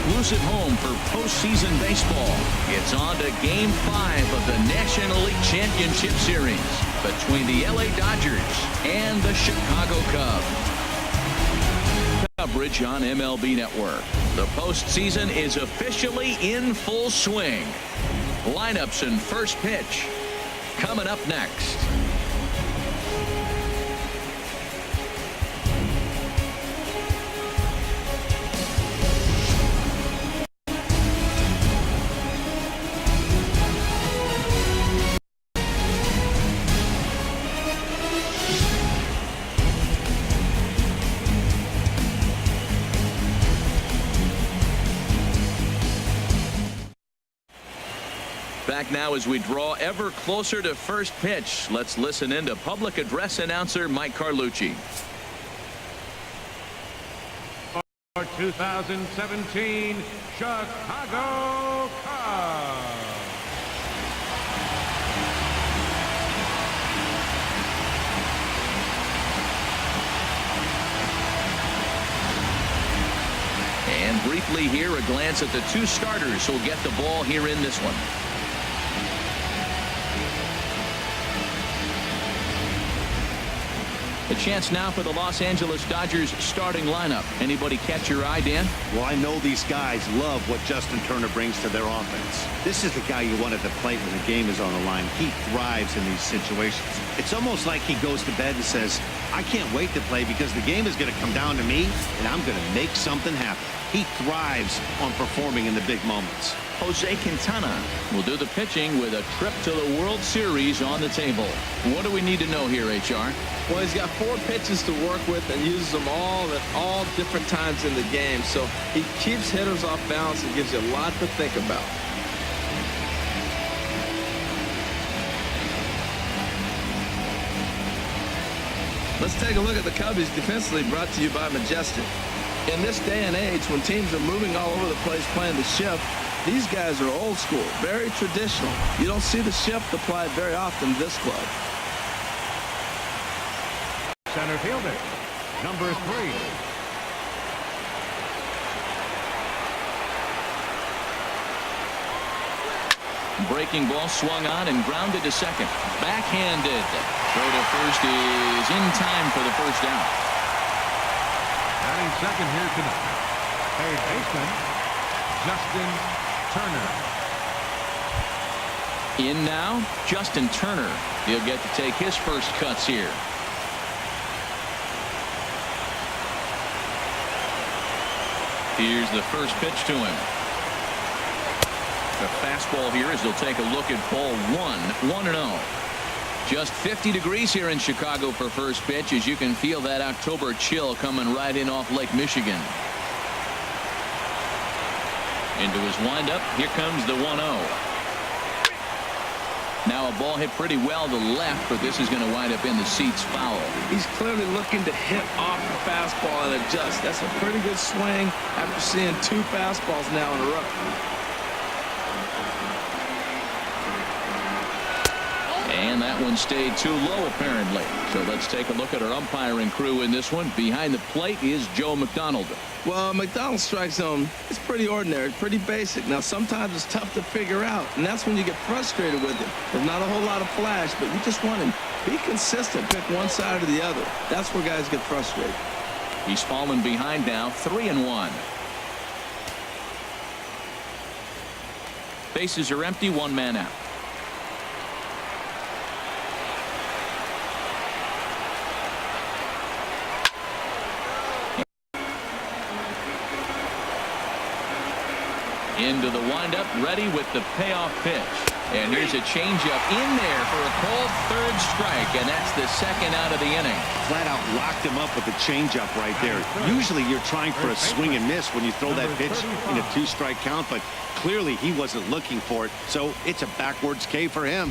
exclusive home for postseason baseball. It's on to Game 5 of the National League Championship Series between the LA Dodgers and the Chicago Cubs. Coverage on MLB Network. The postseason is officially in full swing. Lineups and first pitch coming up next. Back now as we draw ever closer to first pitch. Let's listen in to public address announcer Mike Carlucci. For 2017 Chicago Cubs. And briefly here, a glance at the two starters who'll get the ball here in this one. A chance now for the Los Angeles Dodgers starting lineup. Anybody catch your eye, Dan? Well, I know these guys love what Justin Turner brings to their offense. This is the guy you want at the plate when the game is on the line. He thrives in these situations. It's almost like he goes to bed and says, I can't wait to play because the game is going to come down to me and I'm going to make something happen. He thrives on performing in the big moments. Jose Quintana will do the pitching with a trip to the World Series on the table. What do we need to know here, HR? Well, he's got 4 pitches to work with and uses them all at all different times in the game. So he keeps hitters off balance and gives you a lot to think about. Let's take a look at the Cubbies defensively, brought to you by Majestic. In this day and age, when teams are moving all over the place playing the shift, these guys are old school, very traditional. You don't see the shift applied very often to this club. Center fielder, number 3. Breaking ball swung on and grounded to second. Backhanded. Throw to first is in time for the first down. Batting second here tonight, third baseman Justin Turner. In now, Justin Turner. He'll get to take his first cuts here. Here's the first pitch to him. The fastball here as they'll take a look at ball 1-0. Just 50 degrees here in Chicago for first pitch, as you can feel that October chill coming right in off Lake Michigan. Into his windup, here comes the 1-0. Now a ball hit pretty well to left, but this is going to wind up in the seats foul. He's clearly looking to hit off the fastball and adjust. That's a pretty good swing after seeing 2 fastballs now in a row. And that one stayed too low, apparently. So let's take a look at our umpiring crew in this one. Behind the plate is Joe McDonald. Well, McDonald's strike zone, it's pretty ordinary, pretty basic. Now, sometimes it's tough to figure out, and that's when you get frustrated with him. There's not a whole lot of flash, but you just want him. Be consistent, pick one side or the other. That's where guys get frustrated. He's fallen behind now, 3-1. Bases are empty, 1 man out. Into the windup, ready with the payoff pitch. And here's a changeup in there for a called third strike, and that's the second out of the inning. Flat out locked him up with the changeup right there. Usually you're trying for a swing and miss when you throw that pitch in a 2-strike count, but clearly he wasn't looking for it, so it's a backwards K for him.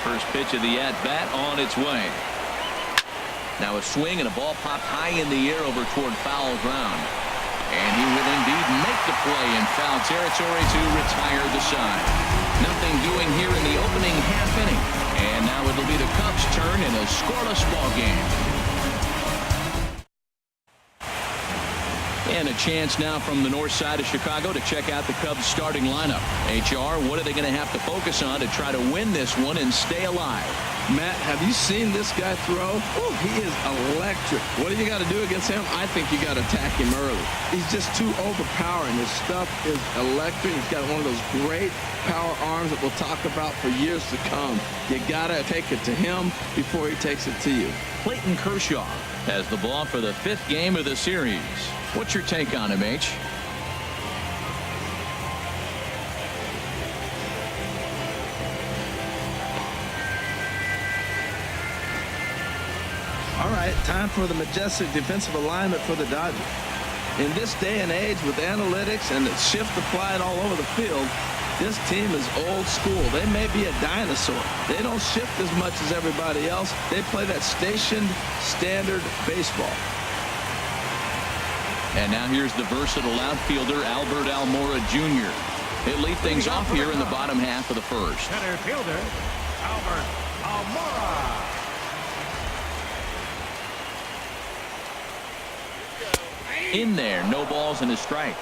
First pitch of the at-bat on its way. Now a swing and a ball popped high in the air over toward foul ground. And he will indeed make the play in foul territory to retire the side. Nothing doing here in the opening half inning. And now it'll be the Cubs' turn in a scoreless ball game. And a chance now from the north side of Chicago to check out the Cubs starting lineup. HR, what are they going to have to focus on to try to win this one and stay alive? Matt, have you seen this guy throw? Oh, he is electric. What do you got to do against him? I think you got to attack him early. He's just too overpowering. His stuff is electric. He's got one of those great power arms that we'll talk about for years to come. You got to take it to him before he takes it to you. Clayton Kershaw has the ball for the 5th game of the series. What's your take on him, H? All right, time for the majestic defensive alignment for the Dodgers. In this day and age with analytics and the shift applied all over the field, this team is old school. They may be a dinosaur. They don't shift as much as everybody else. They play that stationed standard baseball. And now here's the versatile outfielder, Albert Almora Jr. He'll lead things off here in the bottom half of the first. Center fielder, Albert Almora. In there, no balls and a strike.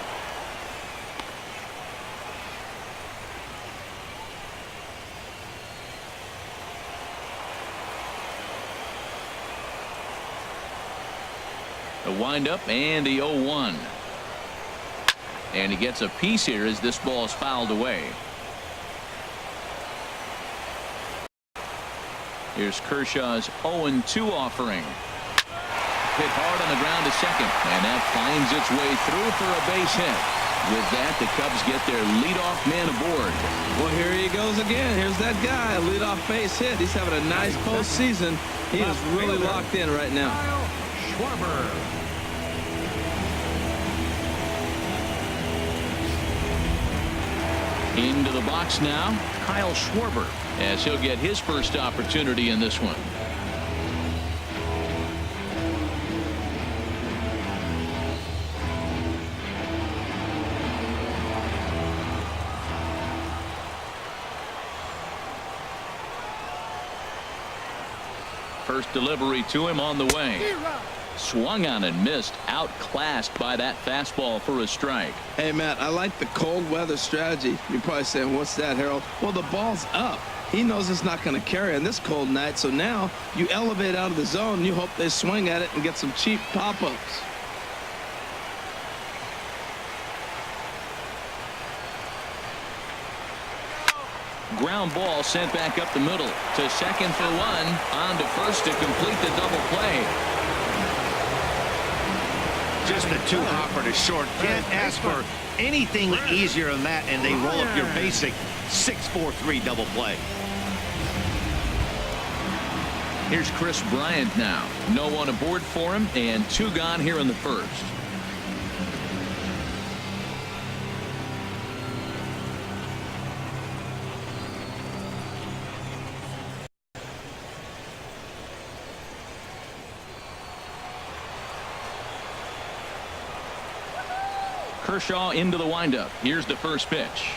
The windup and the 0-1. And he gets a piece here as this ball is fouled away. Here's Kershaw's 0-2 offering. Hit hard on the ground to second, and that finds its way through for a base hit. With that, the Cubs get their leadoff man aboard. Well, here he goes again. Here's that guy, a leadoff base hit. He's having a nice postseason. He is really locked in right now. Into the box now, Kyle Schwarber, as he'll get his first opportunity in this one. First delivery to him on the way. Swung on and missed, outclassed by that fastball for a strike. Hey, Matt, I like the cold weather strategy. You're probably saying, what's that, Harold? Well, the ball's up. He knows it's not going to carry on this cold night, so now you elevate out of the zone and you hope they swing at it and get some cheap pop-ups. Ground ball sent back up the middle to second for one, on to first to complete the double play. Just a two-hopper to short. Can't ask for anything easier than that, and they roll up your basic 6-4-3 double play. Here's Chris Bryant now. No one aboard for him, and 2 gone here in the first. Kershaw into the windup. Here's the first pitch.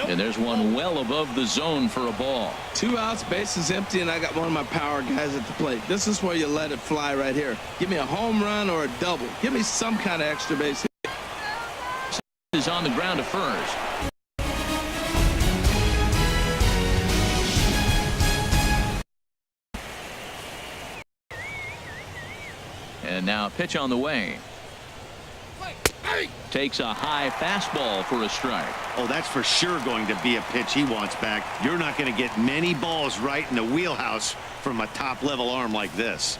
And there's one well above the zone for a ball. 2 outs, bases empty, and I got one of my power guys at the plate. This is where you let it fly right here. Give me a home run or a double. Give me some kind of extra base hit. Is on the ground to first. And now a pitch on the way. Takes a high fastball for a strike. Oh, that's for sure going to be a pitch he wants back. You're not going to get many balls right in the wheelhouse from a top-level arm like this.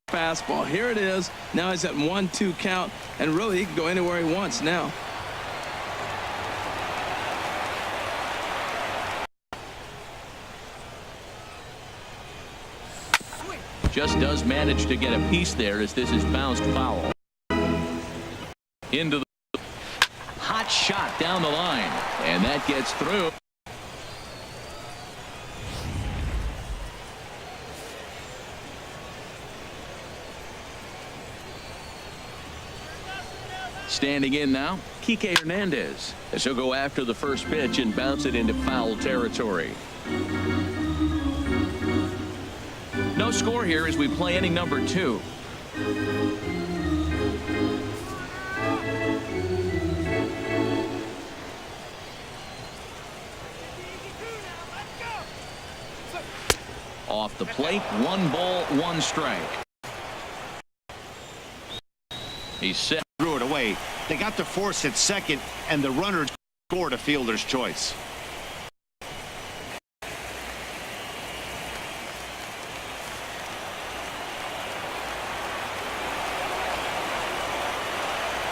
Fastball. Here it is. Now he's at 1-2 count, and really he can go anywhere he wants now. Just does manage to get a piece there as this is bounced foul. Into the hot shot down the line, and that gets through. Standing in now, Kike Hernandez, as he'll go after the first pitch and bounce it into foul territory. No score here as we play inning number 2. Off the plate, 1 ball, 1 strike. He's set. Threw it away. They got the force at second, and the runner scored a fielder's choice.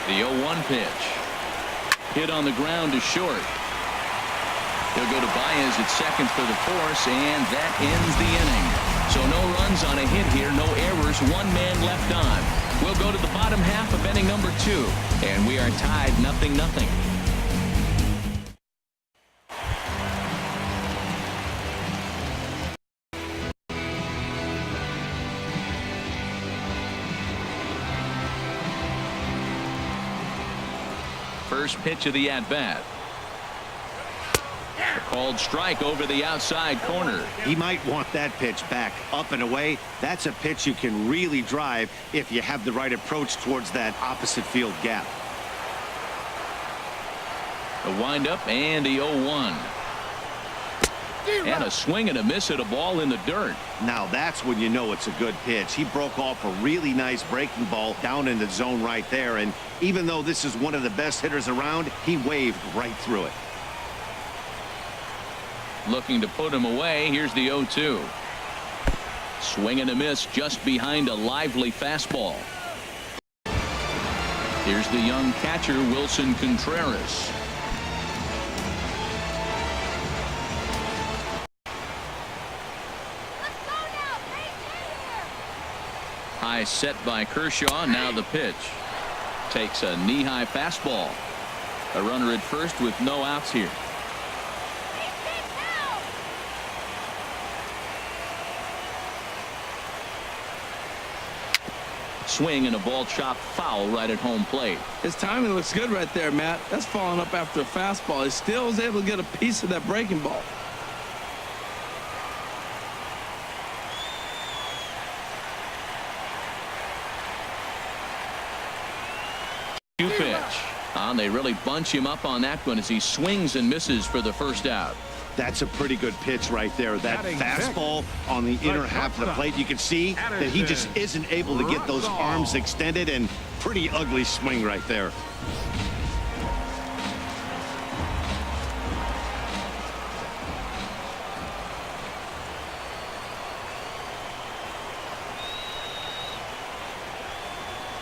The 0-1 pitch. Hit on the ground to short. He'll go to Baez at second for the force, and that ends the inning. So no runs on a hit here, no errors, 1 man left on. We'll go to the bottom half of inning number 2, and we are tied 0-0. First pitch of the at-bat. A called strike over the outside corner. He might want that pitch back up and away. That's a pitch you can really drive if you have the right approach towards that opposite field gap. A windup and the 0-1. And a swing and a miss at a ball in the dirt. Now that's when you know it's a good pitch. He broke off a really nice breaking ball down in the zone right there. And even though this is one of the best hitters around, he waved right through it. Looking to put him away. Here's the 0-2. Swing and a miss just behind a lively fastball. Here's the young catcher, Wilson Contreras. High set by Kershaw. Now the pitch. Takes a knee-high fastball. A runner at first with no outs here. Swing and a ball chopped foul right at home plate. His timing looks good right there, Matt. That's falling up after a fastball. He still was able to get a piece of that breaking ball. Pitch. They really bunch him up on that one as he swings and misses for the first out. That's a pretty good pitch right there. That fastball on the inner half of the plate. You can see that he just isn't able to get those arms extended, and pretty ugly swing right there.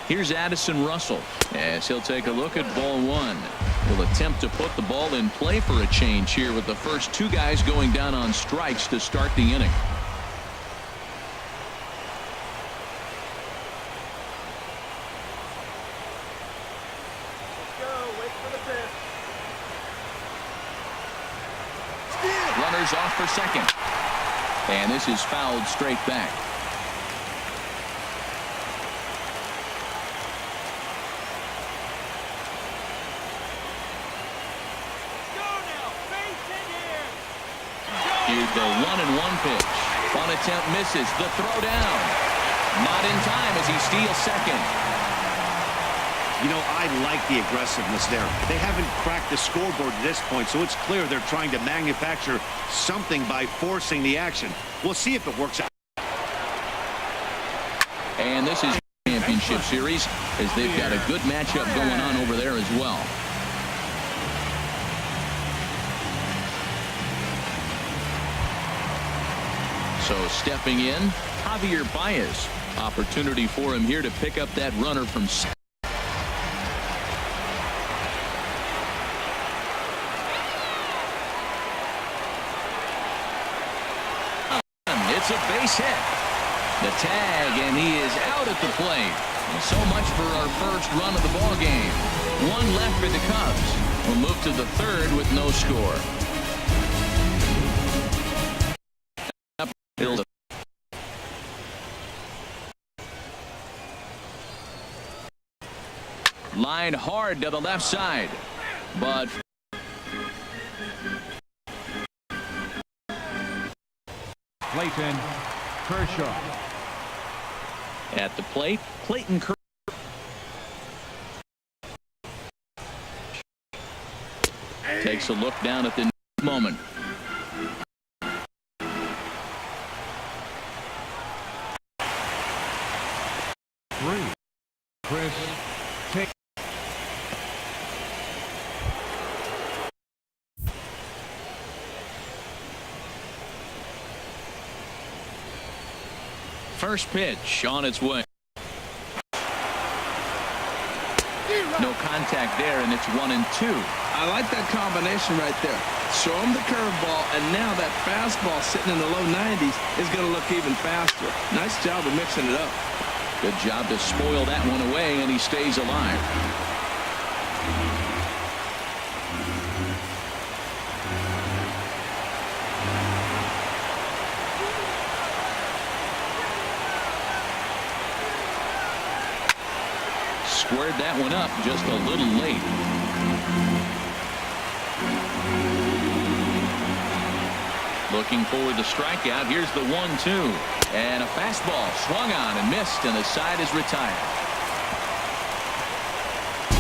Here's Addison Russell as he'll take a look at ball 1. Will attempt to put the ball in play for a change here with the first 2 guys going down on strikes to start the inning. Runners off for second. And this is fouled straight back. Here's the 1-1 pitch. One attempt misses. The throw down. Not in time as he steals second. You know, I like the aggressiveness there. They haven't cracked the scoreboard at this point, so it's clear they're trying to manufacture something by forcing the action. We'll see if it works out. And this is championship series as they've got a good matchup going on over there as well. So stepping in, Javier Baez. Opportunity for him here to pick up that runner from second. It's a base hit. The tag, and he is out at the plate. And so much for our first run of the ball game. 1 left for the Cubs. We'll move to the 3rd with no score. Line hard to the left side. But Clayton Kershaw. at the plate, Clayton Kershaw. Takes a look down at the moment. Chris Taylor. First pitch on its way. No contact there, and it's 1-2. I like that combination right there. Show him the curveball, and now that fastball sitting in the low 90s is going to look even faster. Nice job of mixing it up. Good job to spoil that one away, and he stays alive. Squared that one up just a little late. Looking for the strikeout. Here's the 1-2. And a fastball swung on and missed, and the side is retired.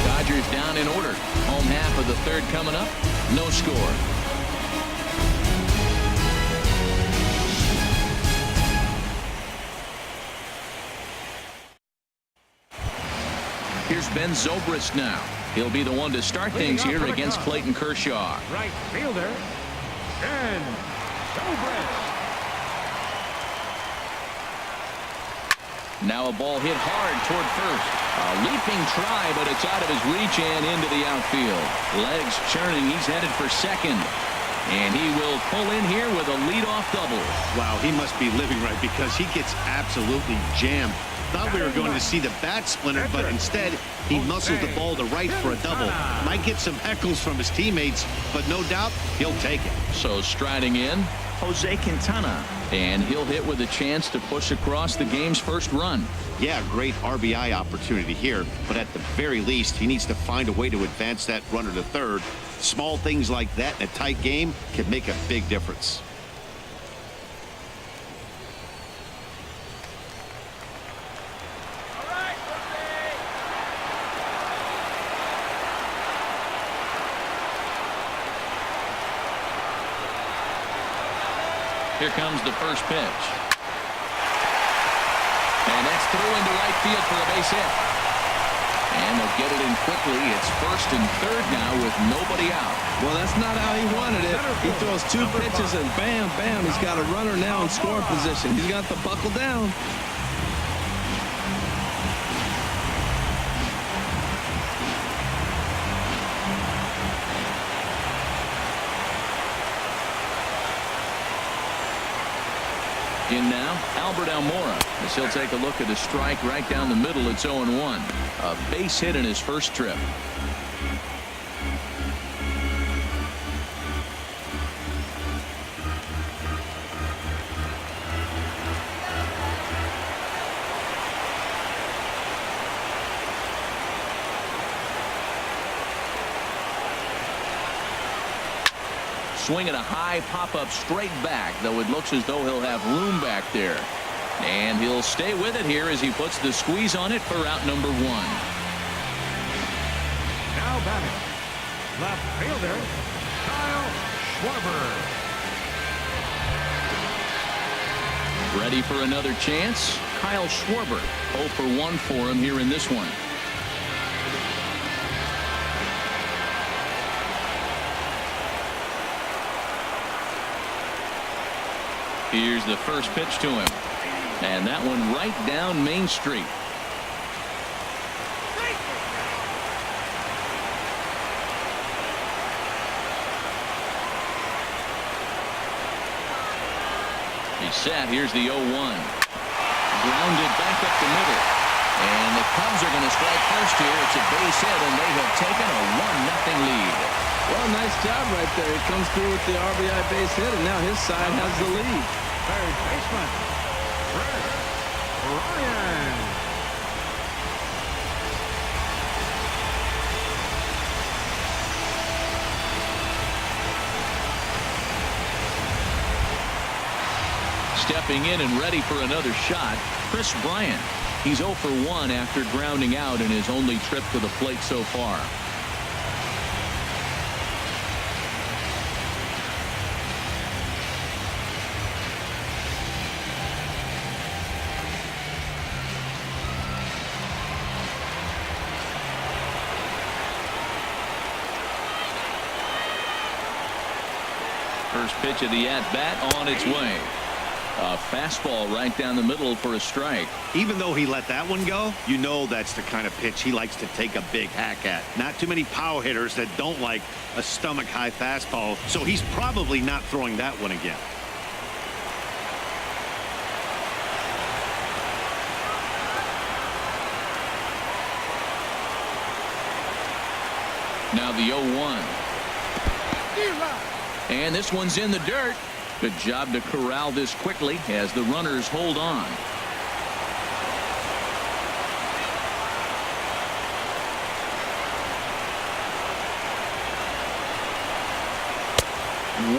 Dodgers down in order. Home half of the third coming up. No score. Here's Ben Zobrist now. He'll be the one to start things here against Clayton Kershaw. Right fielder, Ben Zobrist. Now a ball hit hard toward first. A leaping try, but it's out of his reach and into the outfield. Legs churning. He's headed for second. And he will pull in here with a leadoff double. Wow, he must be living right because he gets absolutely jammed. Thought we were going to see the bat splinter, but instead he muscled the ball to right for a double. Might get some heckles from his teammates, but no doubt he'll take it. So striding in, Jose Quintana. And he'll hit with a chance to push across the game's first run. Yeah, great RBI opportunity here, but at the very least, he needs to find a way to advance that runner to third. Small things like that in a tight game can make a big difference. Here comes the first pitch. And that's through into right field for a base hit. And they'll get it in quickly. It's first and third now with nobody out. Well, that's not how he wanted it. He throws two pitches and bam, bam, he's got a runner now in scoring position. He's got to buckle down. In now, Albert Almora, as he'll take a look at a strike right down the middle. It's 0-1. A base hit in his first trip. Swinging a high pop-up straight back, though it looks as though he'll have room back there. And he'll stay with it here as he puts the squeeze on it for out number 1. Now batting, left fielder, Kyle Schwarber. Ready for another chance? Kyle Schwarber, 0 for 1 for him here in this one. Here's the first pitch to him. And that one right down Main Street. He's set. Here's the 0-1. Grounded back up the middle. And the Cubs are going to strike first here. It's a base hit, and they have taken a 1-0 lead. Well, nice job right there. He comes through with the RBI base hit, and now his side has the lead. Third baseman, Fred Ryan. stepping in and ready for another shot, Chris Bryant. He's 0 for 1 after grounding out in his only trip to the plate so far. First pitch of the at-bat on its way. A fastball right down the middle for a strike. Even though he let that one go, you know that's the kind of pitch he likes to take a big hack at. Not too many power hitters that don't like a stomach-high fastball, so he's probably not throwing that one again. Now the 0-1. And this one's in the dirt. Good job to corral this quickly as the runners hold on.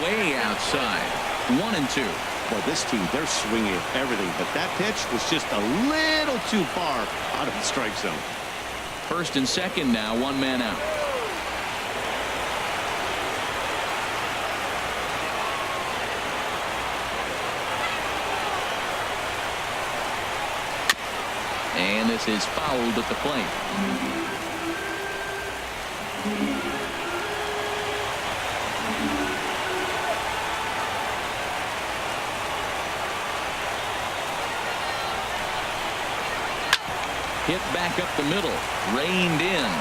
Way outside. 1-2. Well, this team, they're swinging at everything, but that pitch was just a little too far out of the strike zone. First and second now, one man out. And this is fouled at the plate. Hit back up the middle. Reined in.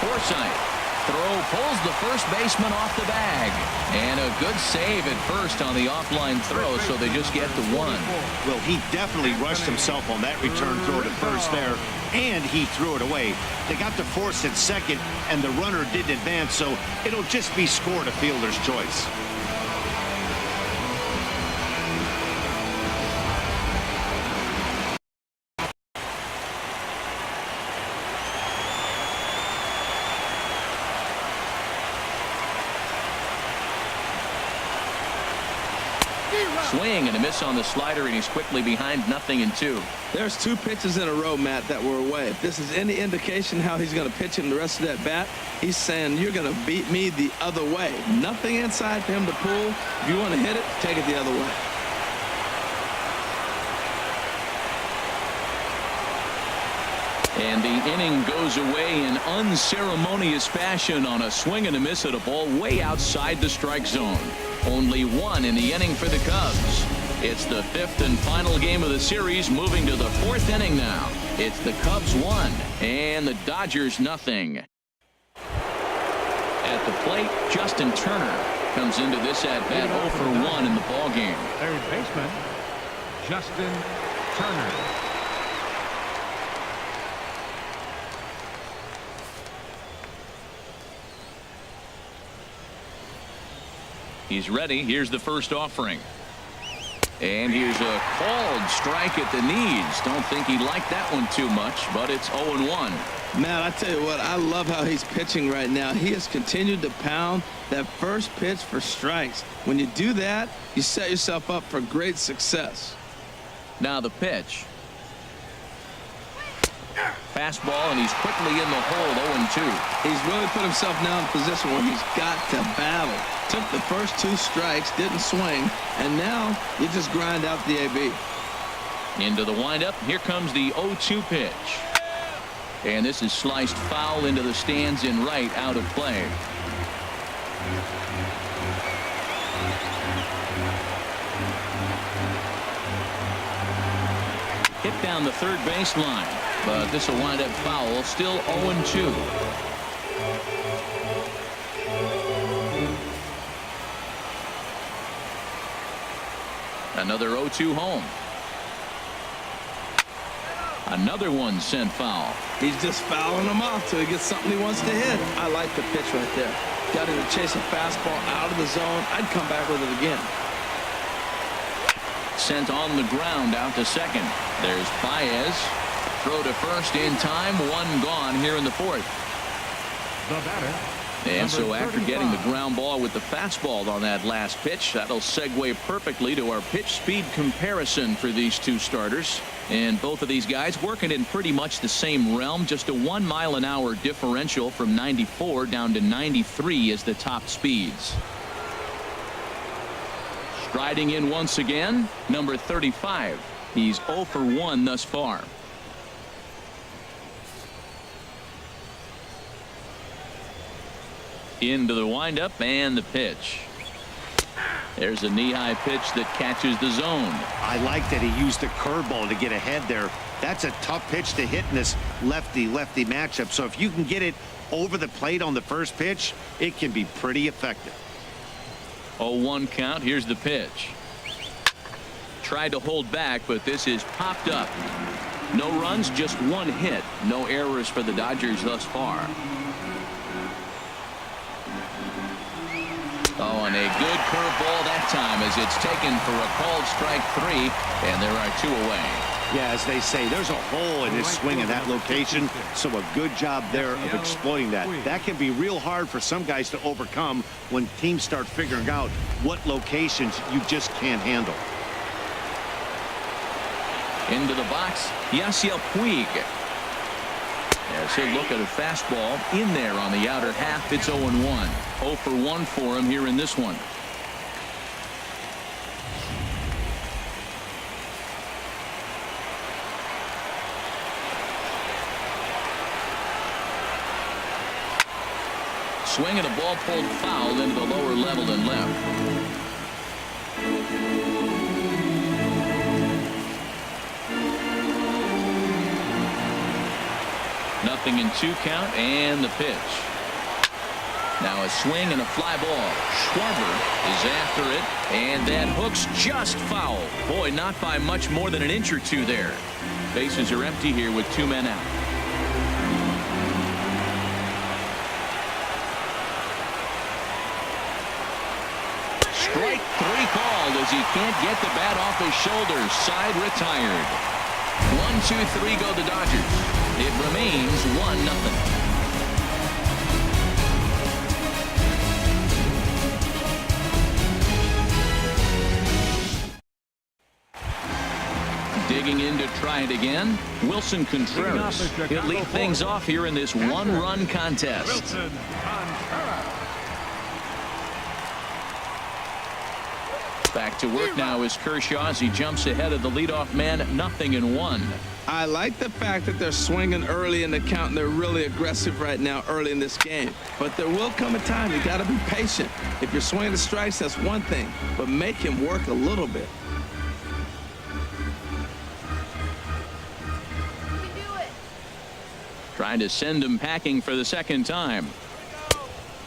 Forsythe. Throw pulls the first baseman off the bag. And a good save at first on the offline throw, so they just get to one. Well, he definitely rushed himself on that return throw to first there, and he threw it away. They got to force at second, and the runner didn't advance, so it'll just be scored a fielder's choice. Swing and a miss on the slider, and he's quickly behind 0-2. There's two pitches in a row, Matt, that were away. If this is any indication how he's going to pitch in the rest of that bat, he's saying you're going to beat me the other way. Nothing inside for him to pull. If you want to hit it, take it the other way. And the inning goes away in unceremonious fashion on a swing and a miss at a ball way outside the strike zone. Only one in the inning for the Cubs. It's the fifth and final game of the series, moving to the fourth inning now. It's the Cubs 1 and the Dodgers 0. At the plate, Justin Turner comes into this at-bat 0 for 1 in the ballgame. Third baseman, Justin Turner. He's ready. Here's the first offering. And here's a called strike at the knees. Don't think he liked that one too much, but it's 0-1. Matt, I tell you what, I love how he's pitching right now. He has continued to pound that first pitch for strikes. When you do that, you set yourself up for great success. Now the pitch. Fastball, and he's quickly in the hole, 0-2. He's really put himself now in a position where he's got to battle. Took the first two strikes, didn't swing, and now you just grind out the AB. Into the windup. Here comes the 0-2 pitch. And this is sliced foul into the stands in right, out of play. Hit down the third baseline, but this will wind up foul. Still 0-2. Another 0-2 home. Another one sent foul. He's just fouling them off till he gets something he wants to hit. I like the pitch right there. Got him to chase a fastball out of the zone. I'd come back with it again. Sent on the ground out to second. There's Baez. Throw to first in time. One gone here in the fourth. The batter, And so after getting the ground ball with the fastball on that last pitch, that'll segue perfectly to our pitch speed comparison for these two starters. And both of these guys working in pretty much the same realm. Just a 1 mile-an-hour differential from 94 down to 93 is the top speeds. Striding in once again, number 35. He's 0 for 1 thus far. Into the windup and the pitch. There's a knee-high pitch that catches the zone. I like that he used the curveball to get ahead there. That's a tough pitch to hit in this lefty-lefty matchup. So if you can get it over the plate on the first pitch, it can be pretty effective. 0-1 count. Here's the pitch. Tried to hold back, but this is popped up. No runs, just 1 hit. No errors for the Dodgers thus far. Oh, and a good curveball that time as it's taken for a called strike 3, and there are 2 away. Yeah, as they say, there's a hole in his swing in that location, so a good job there of exploiting that. That can be real hard for some guys to overcome when teams start figuring out what locations you just can't handle. Into the box, Yasiel Puig. As he'll look at a fastball in there on the outer half. It's 0-1. 0 for 1 for him here in this one. Swing and a ball pulled foul into the lower level and left. Nothing in 2 count and the pitch. Now a swing and a fly ball. Schwarber is after it, and that hook's just foul. Boy, not by much more than an inch or 2 there. Bases are empty here with 2 men out. Strike 3 called as he can't get the bat off his shoulders. Side retired. 1-2-3 go the Dodgers. It remains 1-0. Digging in to try it again, Wilson Contreras. He'll lead things off here in this 1-run contest. Wilson Contreras. Back to work now is Kershaw as he jumps ahead of the leadoff man. 0-1. I like the fact that they're swinging early in the count, and they're really aggressive right now early in this game. But there will come a time you got to be patient. If you're swinging the strikes, that's one thing, but make him work a little bit. Trying to send him packing for the second time.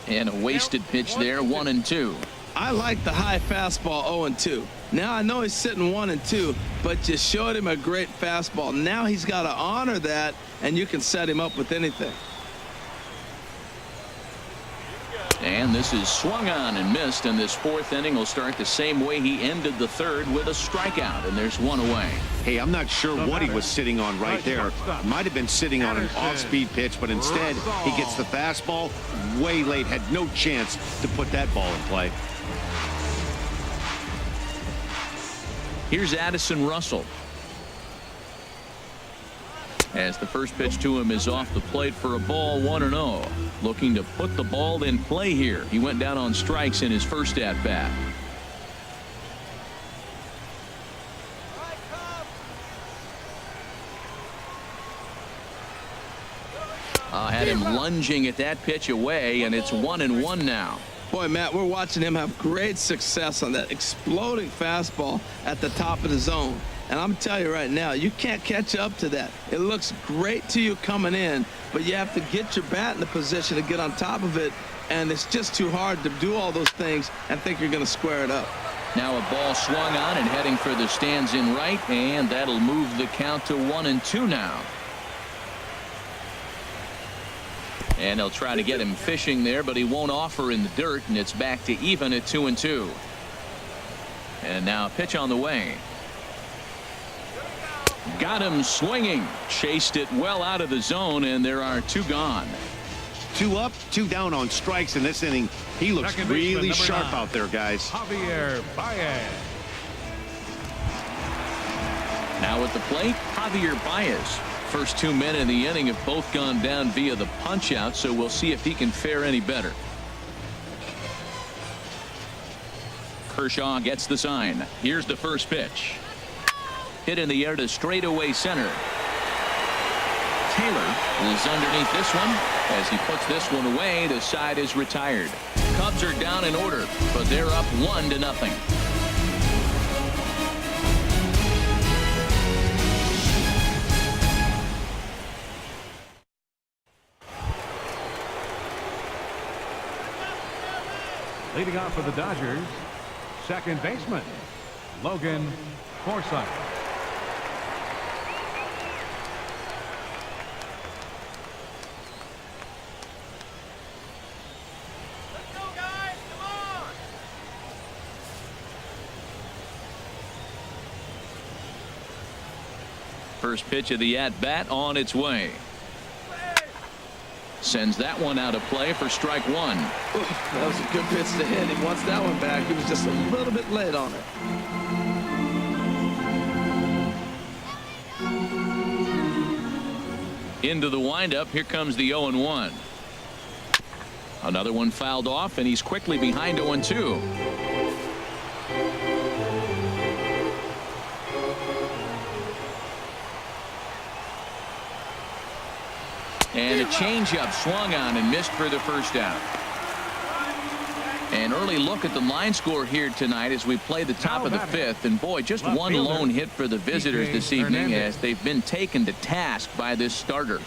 And a wasted pitch there. 1-2. I like the high fastball 0-2. Now I know he's sitting 1-2, but you showed him a great fastball. Now he's got to honor that, and you can set him up with anything. And this is swung on and missed, and this 4th inning will start the same way he ended the 3rd with a strikeout, and there's 1 away. Hey, I'm not sure what he was sitting on right there. Might have been sitting on an off-speed pitch, but instead he gets the fastball way late. Had no chance to put that ball in play. Here's Addison Russell. As the first pitch to him is off the plate for a ball. 1-0. Looking to put the ball in play here. He went down on strikes in his first at bat. Had him lunging at that pitch away, and it's 1-1 now. Boy, Matt, we're watching him have great success on that exploding fastball at the top of the zone. And I'm telling you right now, you can't catch up to that. It looks great to you coming in, but you have to get your bat in the position to get on top of it, and it's just too hard to do all those things and think you're going to square it up. Now a ball swung on and heading for the stands in right, and that'll move the count to 1-2 now. And they'll try to get him fishing there, but he won't offer in the dirt, and it's back to even at 2-2. And now a pitch on the way. Got him swinging. Chased it well out of the zone, and there are 2 gone. 2 up, 2 down on strikes in this inning. He looks Second baseman, really number sharp 9, out there, guys. Javier Baez. Now at the plate, Javier Baez. First 2 men in the inning have both gone down via the punch out, so we'll see if he can fare any better. Kershaw gets the sign. Here's the first pitch. Hit in the air to straightaway center. Taylor is underneath this one. As he puts this one away, the side is retired. Cubs are down in order, but they're up 1-0. Leading off for the Dodgers, second baseman, Logan Forsythe. Let's go, guys! Come on! First pitch of the at-bat on its way. Sends that one out of play for strike 1. That was a good pitch to hit. He wants that one back. He was just a little bit late on it. Into the windup. Here comes the 0-1. Another one fouled off, and he's quickly behind 0-2. And a changeup swung on and missed for the first out. An early look at the line score here tonight as we play the top of the 5th. And boy, just one lone hit for the visitors this evening as they've been taken to task by this starter.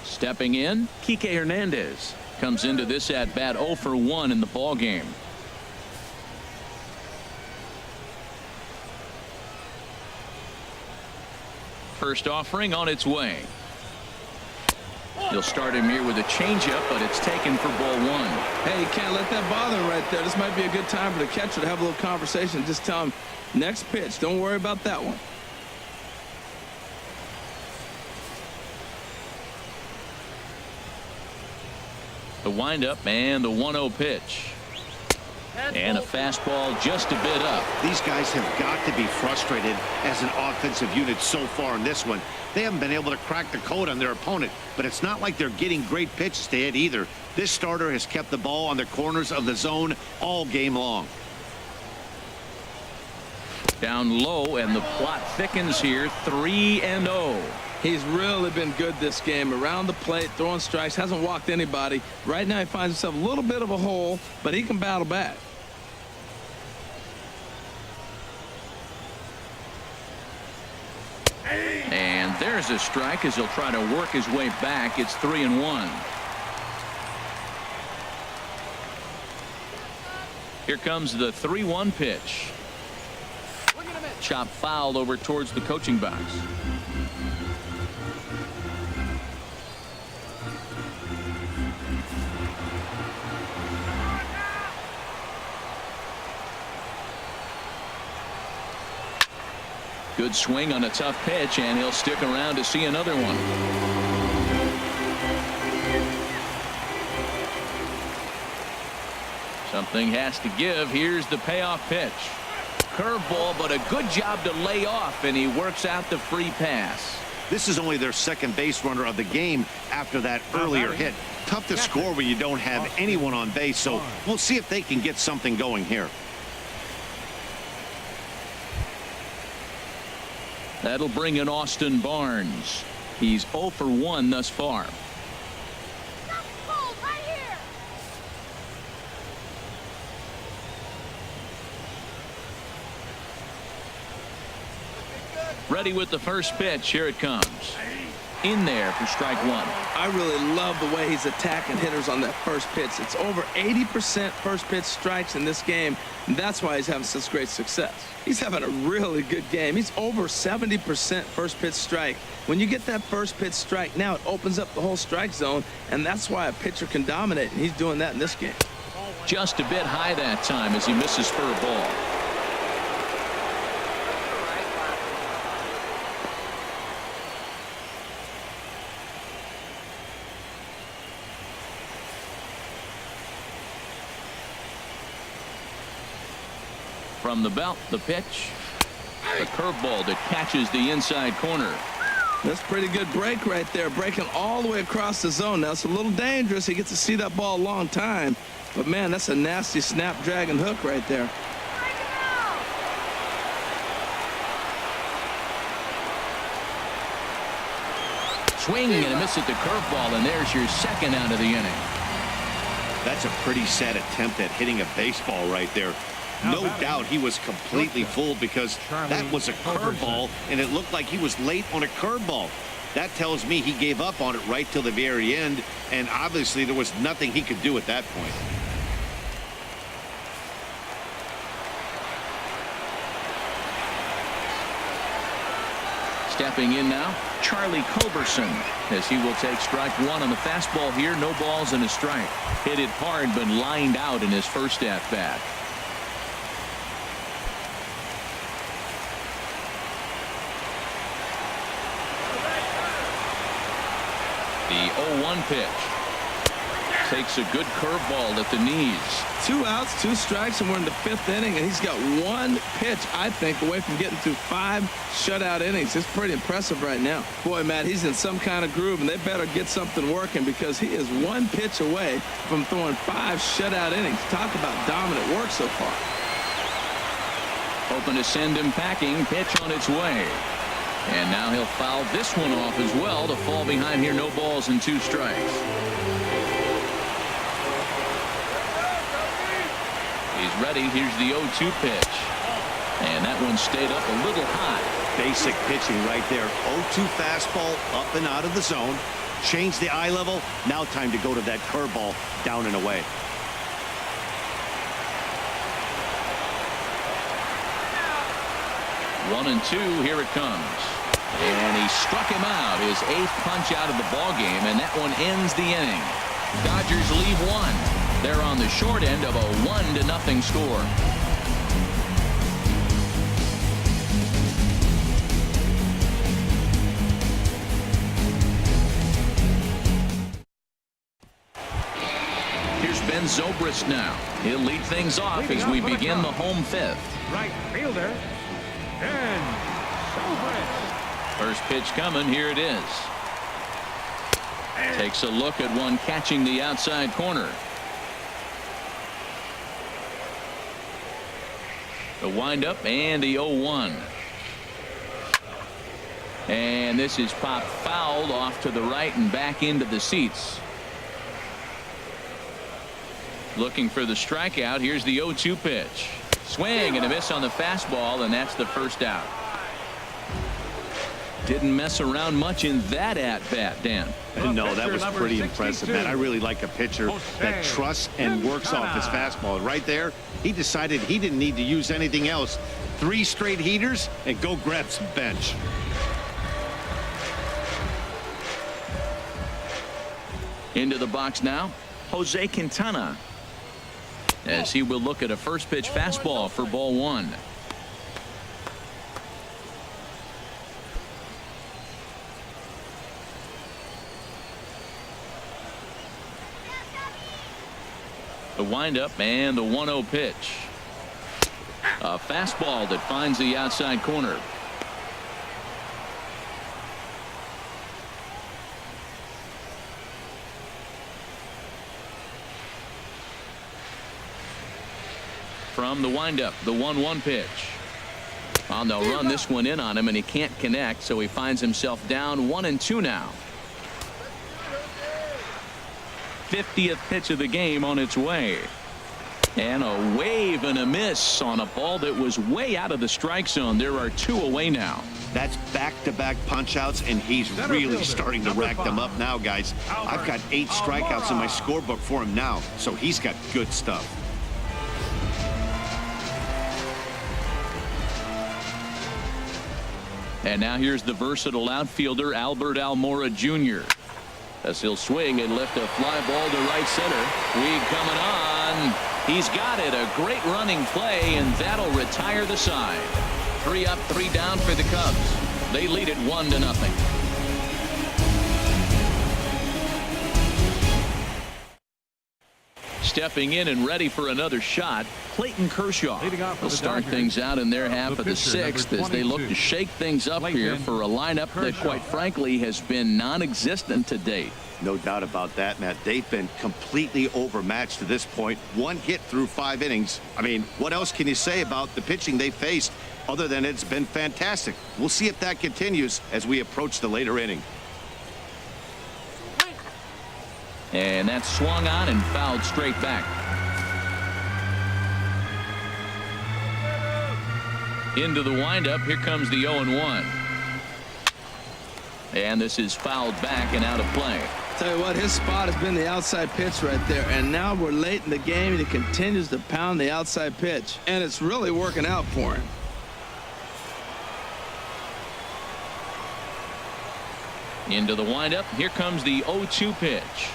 Stepping in, Kike Hernandez comes into this at bat 0 for 1 in the ball game. First offering on its way. He'll start him here with a changeup, but it's taken for ball 1. Hey, you can't let that bother him right there. This might be a good time for the catcher to have a little conversation. Just tell him, next pitch, don't worry about that one. The windup and the 1-0 pitch. And a fastball just a bit up. These guys have got to be frustrated as an offensive unit so far in this one. They haven't been able to crack the code on their opponent, but it's not like they're getting great pitches to hit either. This starter has kept the ball on the corners of the zone all game long. Down low, and the plot thickens here. 3-0. He's really been good this game. Around the plate, throwing strikes, hasn't walked anybody. Right now he finds himself a little bit of a hole, but he can battle back. And there's a strike as he'll try to work his way back. It's 3-1. Here comes the 3-1 pitch. Chop fouled over towards the coaching box. Good swing on a tough pitch, and he'll stick around to see another one. Something has to give. Here's the payoff pitch. Curveball, but a good job to lay off, and he works out the free pass. This is only their second base runner of the game after that earlier hit. Tough to score when you don't have anyone on base, so we'll see if they can get something going here. That'll bring in Austin Barnes. He's 0 for 1 thus far. Ready with the first pitch. Here it comes. In there for strike 1. I really love the way he's attacking hitters on that first pitch. It's over 80% first pitch strikes in this game, and that's why he's having such great success. He's having a really good game. He's over 70% first pitch strike. When you get that first pitch strike, now it opens up the whole strike zone, and that's why a pitcher can dominate, and he's doing that in this game. Just a bit high that time as he misses for a ball. From the belt, the pitch. The curveball that catches the inside corner. That's a pretty good break right there, breaking all the way across the zone. Now, it's a little dangerous. He gets to see that ball a long time. But, man, that's a nasty snapdragon hook right there. Swing and a miss at the curveball, and there's your second out of the inning. That's a pretty sad attempt at hitting a baseball right there. No doubt he was completely fooled because that was a curveball, and it looked like he was late on a curveball. That tells me he gave up on it right till the very end, and obviously there was nothing he could do at that point. Stepping in now, Charlie Culberson, as he will take strike one on the fastball here. No balls and a strike. Hit it hard, but lined out in his first at-bat. The 0-1 pitch. Takes a good curveball at the knees. 2 outs, 2 strikes, and we're in the 5th inning, and he's got 1 pitch, I think, away from getting through 5 shutout innings. It's pretty impressive right now. Boy, Matt, he's in some kind of groove, and they better get something working because he is 1 pitch away from throwing 5 shutout innings. Talk about dominant work so far. Hoping to send him packing. Pitch on its way. And now he'll foul this one off as well to fall behind here. No balls and 2 strikes. He's ready. Here's the 0-2 pitch. And that one stayed up a little high. Basic pitching right there. 0-2 fastball up and out of the zone. Change the eye level. Now time to go to that curveball down and away. One and 2. Here it comes. And he struck him out. His 8th punch out of the ball game, and that one ends the inning. Dodgers leave 1. They're on the short end of a 1-0 score. Here's Ben Zobrist now. He'll lead things off as we begin the home 5th. Right fielder, Ben Zobrist. First pitch coming. Here it is. Takes a look at one catching the outside corner. The windup and the 0-1. And this is popped fouled off to the right and back into the seats. Looking for the strikeout. Here's the 0-2 pitch. Swing and a miss on the fastball, and that's the first out. Didn't mess around much in that at-bat, Dan. No, that was pretty impressive, man. I really like a pitcher that trusts and works off his fastball. Right there, he decided he didn't need to use anything else. 3 straight heaters and go grab some bench. Into the box now, Jose Quintana, as he will look at a first pitch fastball for ball 1. The windup and the 1-0 pitch. A fastball that finds the outside corner. From the windup, the 1-1 pitch. Well, they'll run this one in on him, and he can't connect, so he finds himself down 1-2 now. 50th pitch of the game on its way. And a wave and a miss on a ball that was way out of the strike zone. There are 2 away now. That's back-to-back punch-outs, and he's really starting to rack them up now, guys. I've got 8 strikeouts in my scorebook for him now, so he's got good stuff. And now here's the versatile outfielder Albert Almora Jr. as he'll swing and lift a fly ball to right center. Weed coming on. He's got it. A great running play, and that'll retire the side. 3 up, 3 down for the Cubs. They lead it 1-0. stepping in and ready for another shot, Clayton Kershaw. They'll start things out in their half of the sixth as they look to shake things up here for a lineup that, quite frankly, has been non-existent to date. No doubt about that, Matt. They've been completely overmatched to this point. One hit through 5 innings. I mean, what else can you say about the pitching they faced other than it's been fantastic? We'll see if that continues as we approach the later inning. And that's swung on and fouled straight back. Into the windup. Here comes the 0-1. And this is fouled back and out of play. Tell you what, his spot has been the outside pitch right there, and now we're late in the game and he continues to pound the outside pitch, and it's really working out for him. Into the windup. Here comes the 0-2 pitch.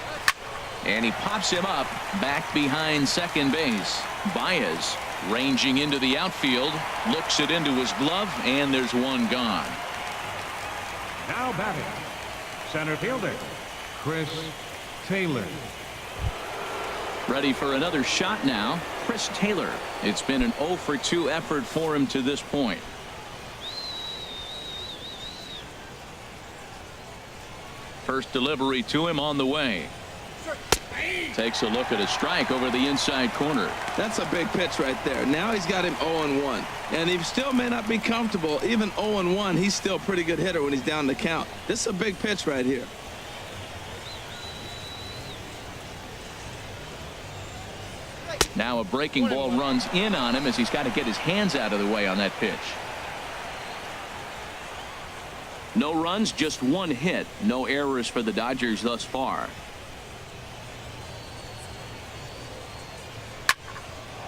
And he pops him up back behind second base. Baez ranging into the outfield, looks it into his glove, and there's one gone. Now batting, center fielder, Chris Taylor. Ready for another shot now, Chris Taylor. It's been an 0-for-2 effort for him to this point. First delivery to him on the way. Takes a look at a strike over the inside corner. That's a big pitch right there. Now he's got him 0-1. And he still may not be comfortable. Even 0-1, he's still a pretty good hitter when he's down the count. This is a big pitch right here. Now a breaking ball runs in on him as he's got to get his hands out of the way on that pitch. No runs, just one hit. No errors for the Dodgers thus far.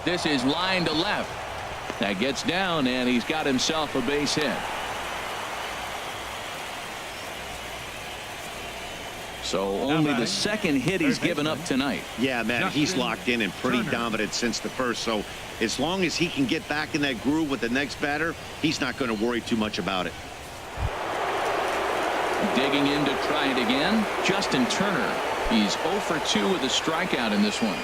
This is line to left. That gets down, and he's got himself a base hit. So only the second hit he's given up tonight. Yeah, man, he's locked in and pretty dominant since the first. So as long as he can get back in that groove with the next batter, he's not going to worry too much about it. Digging in to try it again, Justin Turner. He's 0-for-2 with a strikeout in this one.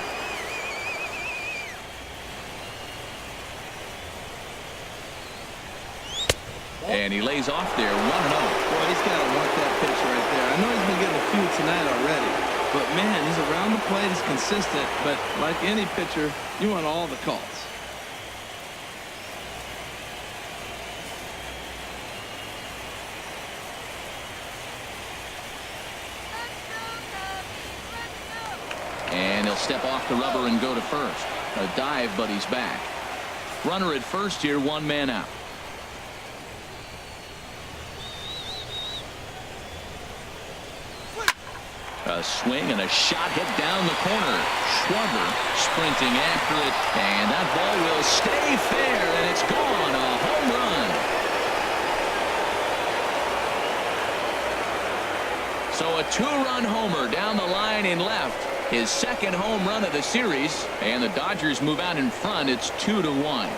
And he lays off there, 1-0. Boy, he's got to want that pitch right there. I know he's been getting a few tonight already, but man, he's around the plate, he's consistent, but like any pitcher, you want all the calls. And he'll step off the rubber and go to first. A dive, but he's back. Runner at first here, 1 man out. A swing and a shot hit down the corner. Schwarber sprinting after it, and that ball will stay fair, and it's gone. A home run. So a 2-run homer down the line in left. His second home run of the series, and the Dodgers move out in front. It's 2-1.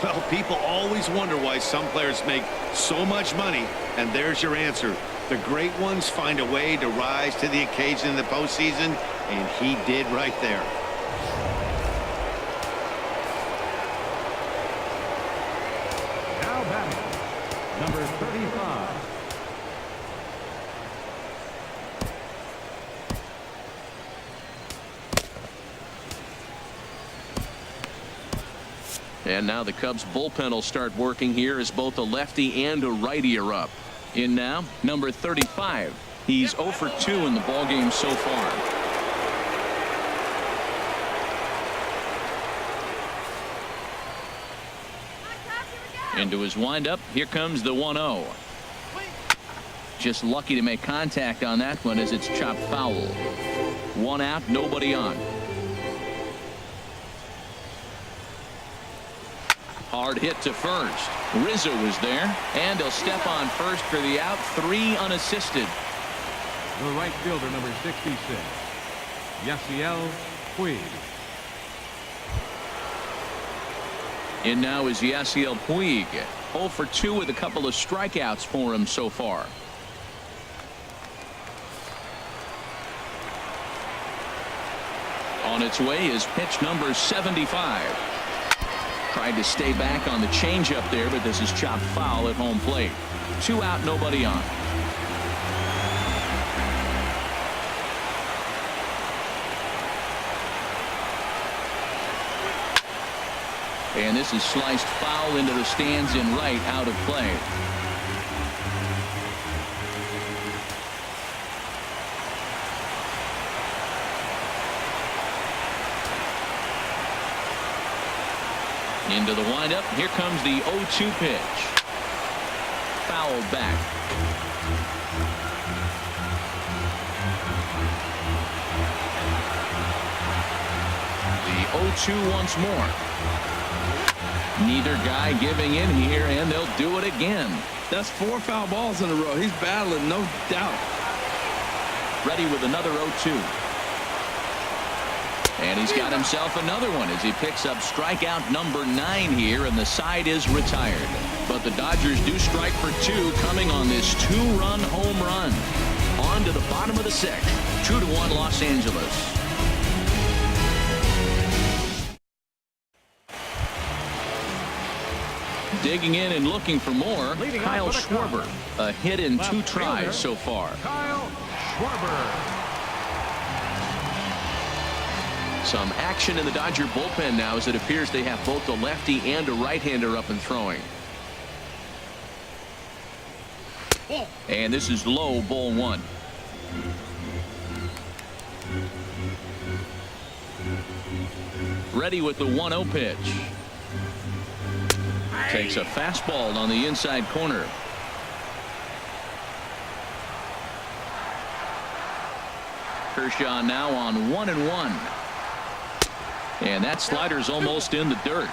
Well, people always wonder why some players make so much money, and there's your answer. The great ones find a way to rise to the occasion in the postseason, and he did right there. Now batting, number 35. And now the Cubs bullpen will start working here as both a lefty and a righty are up. In now, number 35. He's 0-for-2 in the ballgame so far. Into his windup. Here comes the 1-0. Just lucky to make contact on that one as it's chopped foul. 1 out, nobody on. Hard hit to first. Rizzo was there, and he'll step on first for the out. 3 unassisted. The right fielder, number 66, Yasiel Puig. In now is Yasiel Puig. 0 for 2 with a couple of strikeouts for him so far. On its way is pitch number 75. Tried to stay back on the changeup there, but this is chopped foul at home plate. 2 out, nobody on. And this is sliced foul into the stands in right, out of play. Into the windup. Here comes the 0-2 pitch. Fouled back. The 0-2 once more. Neither guy giving in here, and they'll do it again. That's 4 foul balls in a row. He's battling, no doubt. Ready with another 0-2. And he's got himself another one as he picks up strikeout number 9 here, and the side is retired. But the Dodgers do strike for 2 coming on this 2-run home run. On to the bottom of the 6th. 2-1 Los Angeles. Digging in and looking for more, Kyle Schwarber. A hit in 2 tries so far. Kyle Schwarber. Some action in the Dodger bullpen now as it appears they have both a lefty and a right-hander up and throwing. And this is low, ball 1. Ready with the 1-0 pitch. Takes a fastball on the inside corner. Kershaw now on 1-1. And that slider's almost in the dirt.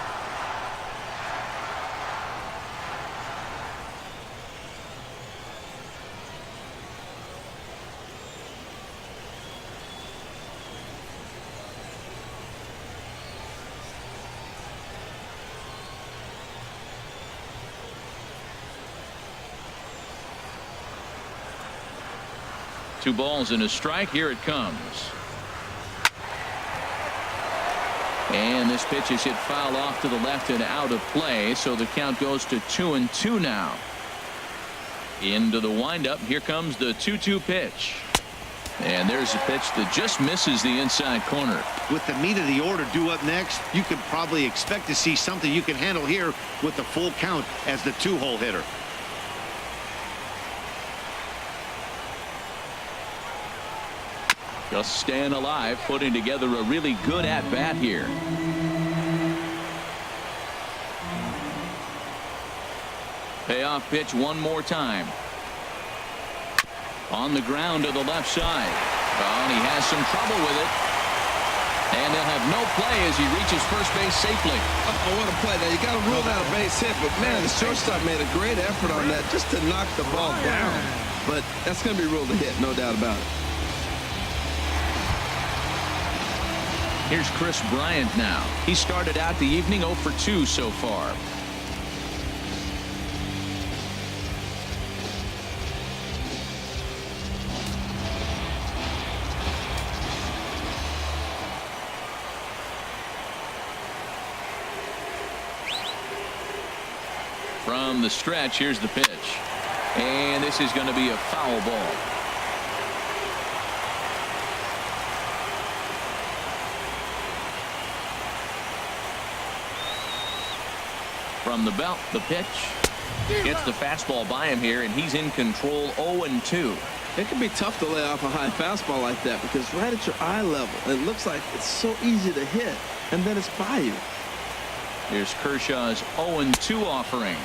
Two balls and a strike. Here it comes. And this pitch is hit foul off to the left and out of play, so the count goes to 2-2 now. Into the windup. Here comes the 2-2 pitch. And there's a pitch that just misses the inside corner. With the meat of the order due up next, you could probably expect to see something you can handle here with the full count as the 2-hole hitter. Just staying alive, putting together a really good at-bat here. Payoff pitch one more time. On the ground to the left side. Oh, and he has some trouble with it. And they'll have no play as he reaches first base safely. Oh, what a play. Now, you got to rule out a base hit, but, man, the shortstop made a great effort on that just to knock the ball down. But that's going to be ruled a hit, no doubt about it. Here's Chris Bryant now. He started out the evening 0 for 2 so far. From the stretch, here's the pitch. And this is going to be a foul ball. From the belt, the pitch. Gets the fastball by him here, and he's in control 0-2. It can be tough to lay off a high fastball like that because right at your eye level, it looks like it's so easy to hit, and then it's by you. Here's Kershaw's 0-2 offering.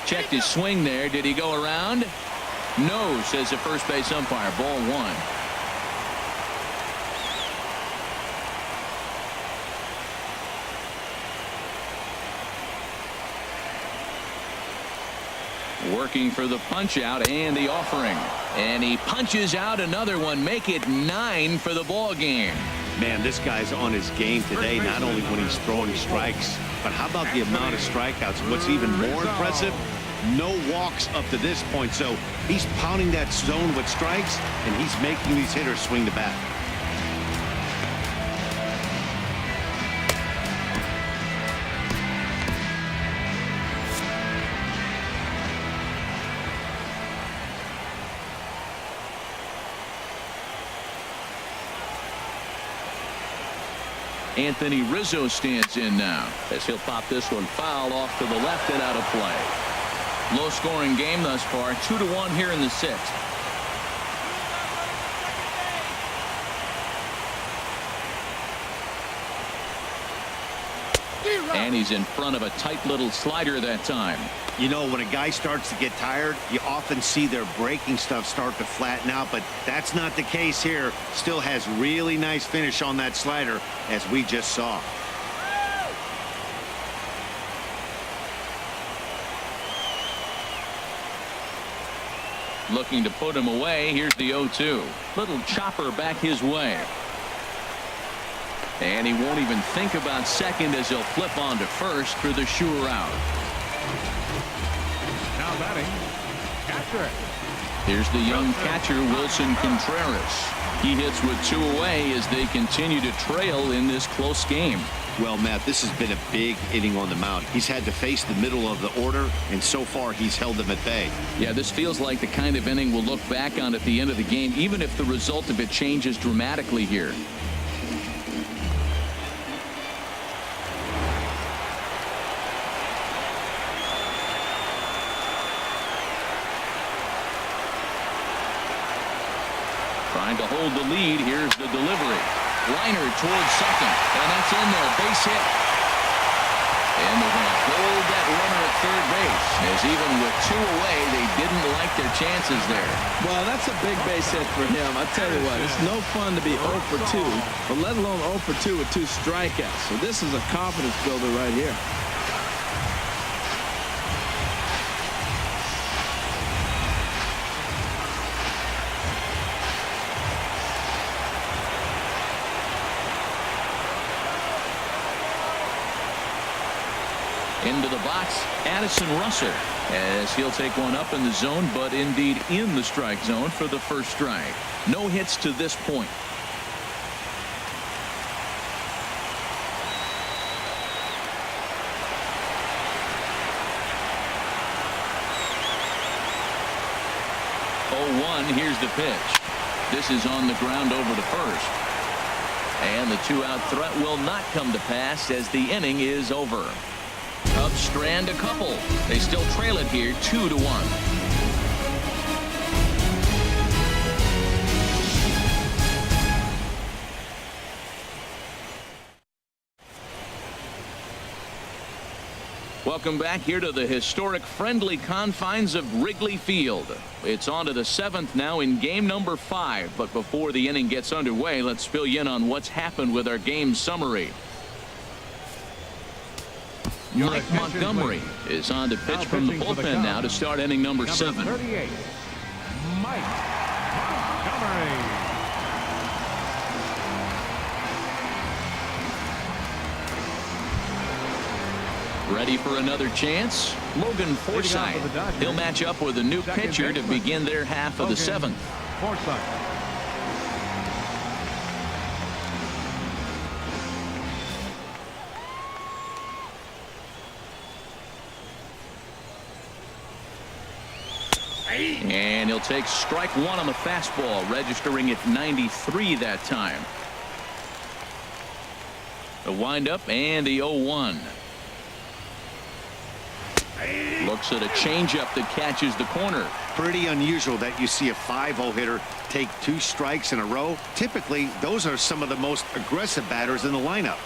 Checked his swing there. Did he go around? No, says the first base umpire. Ball 1. Working for the punch out and the offering, and he punches out another one. Make it 9 for the ball game. Man, this guy's on his game today, not only when he's throwing strikes, but how about the amount of strikeouts? What's even more impressive, no walks up to this point. So he's pounding that zone with strikes, and he's making these hitters swing the bat. Anthony Rizzo stands in now as he'll pop this one foul off to the left and out of play. Low scoring game thus far, 2-1 here in the sixth. And he's in front of a tight little slider that time. You know, when a guy starts to get tired, you often see their breaking stuff start to flatten out, but that's not the case here. Still has really nice finish on that slider, as we just saw. Looking to put him away. Here's the 0-2. Little chopper back his way. And he won't even think about second as he'll flip on to first for the sure out. Now batting, catcher. Here's the young catcher, Wilson Contreras. He hits with 2 away as they continue to trail in this close game. Well, Matt, this has been a big inning on the mound. He's had to face the middle of the order, and so far he's held them at bay. Yeah, this feels like the kind of inning we'll look back on at the end of the game, even if the result of it changes dramatically here. Trying to hold the lead. Here's the delivery. Liner towards second. And that's in there. Base hit. And they're going to hold that runner at third base. As even with 2 away, they didn't like their chances there. Well, that's a big base hit for him. I tell you what, it's no fun to be 0 for 2, but let alone 0 for 2 with 2 strikeouts. So this is a confidence builder right here. Into the box, Addison Russell, as he'll take one up in the zone, but indeed in the strike zone for the first strike. No hits to this point. Here's the pitch. This is on the ground over to first. And the 2-out threat will not come to pass as the inning is over. Cubs strand a couple. They still trail it here 2-1. Welcome back here to the historic friendly confines of Wrigley Field. It's on to the 7th now in game number 5. But before the inning gets underway, let's fill you in on what's happened with our game summary. Mike Montgomery is on to pitch from the bullpen now to start inning number 7. 38, Mike Montgomery. Ready for another chance? Logan Forsythe. He'll match up with a new pitcher to begin their half of the 7th. Forsythe. And he'll take strike 1 on the fastball, registering at 93 that time. The windup and the 0-1. Looks at a changeup that catches the corner. Pretty unusual that you see a 5-0 hitter take 2 strikes in a row. Typically, those are some of the most aggressive batters in the lineup.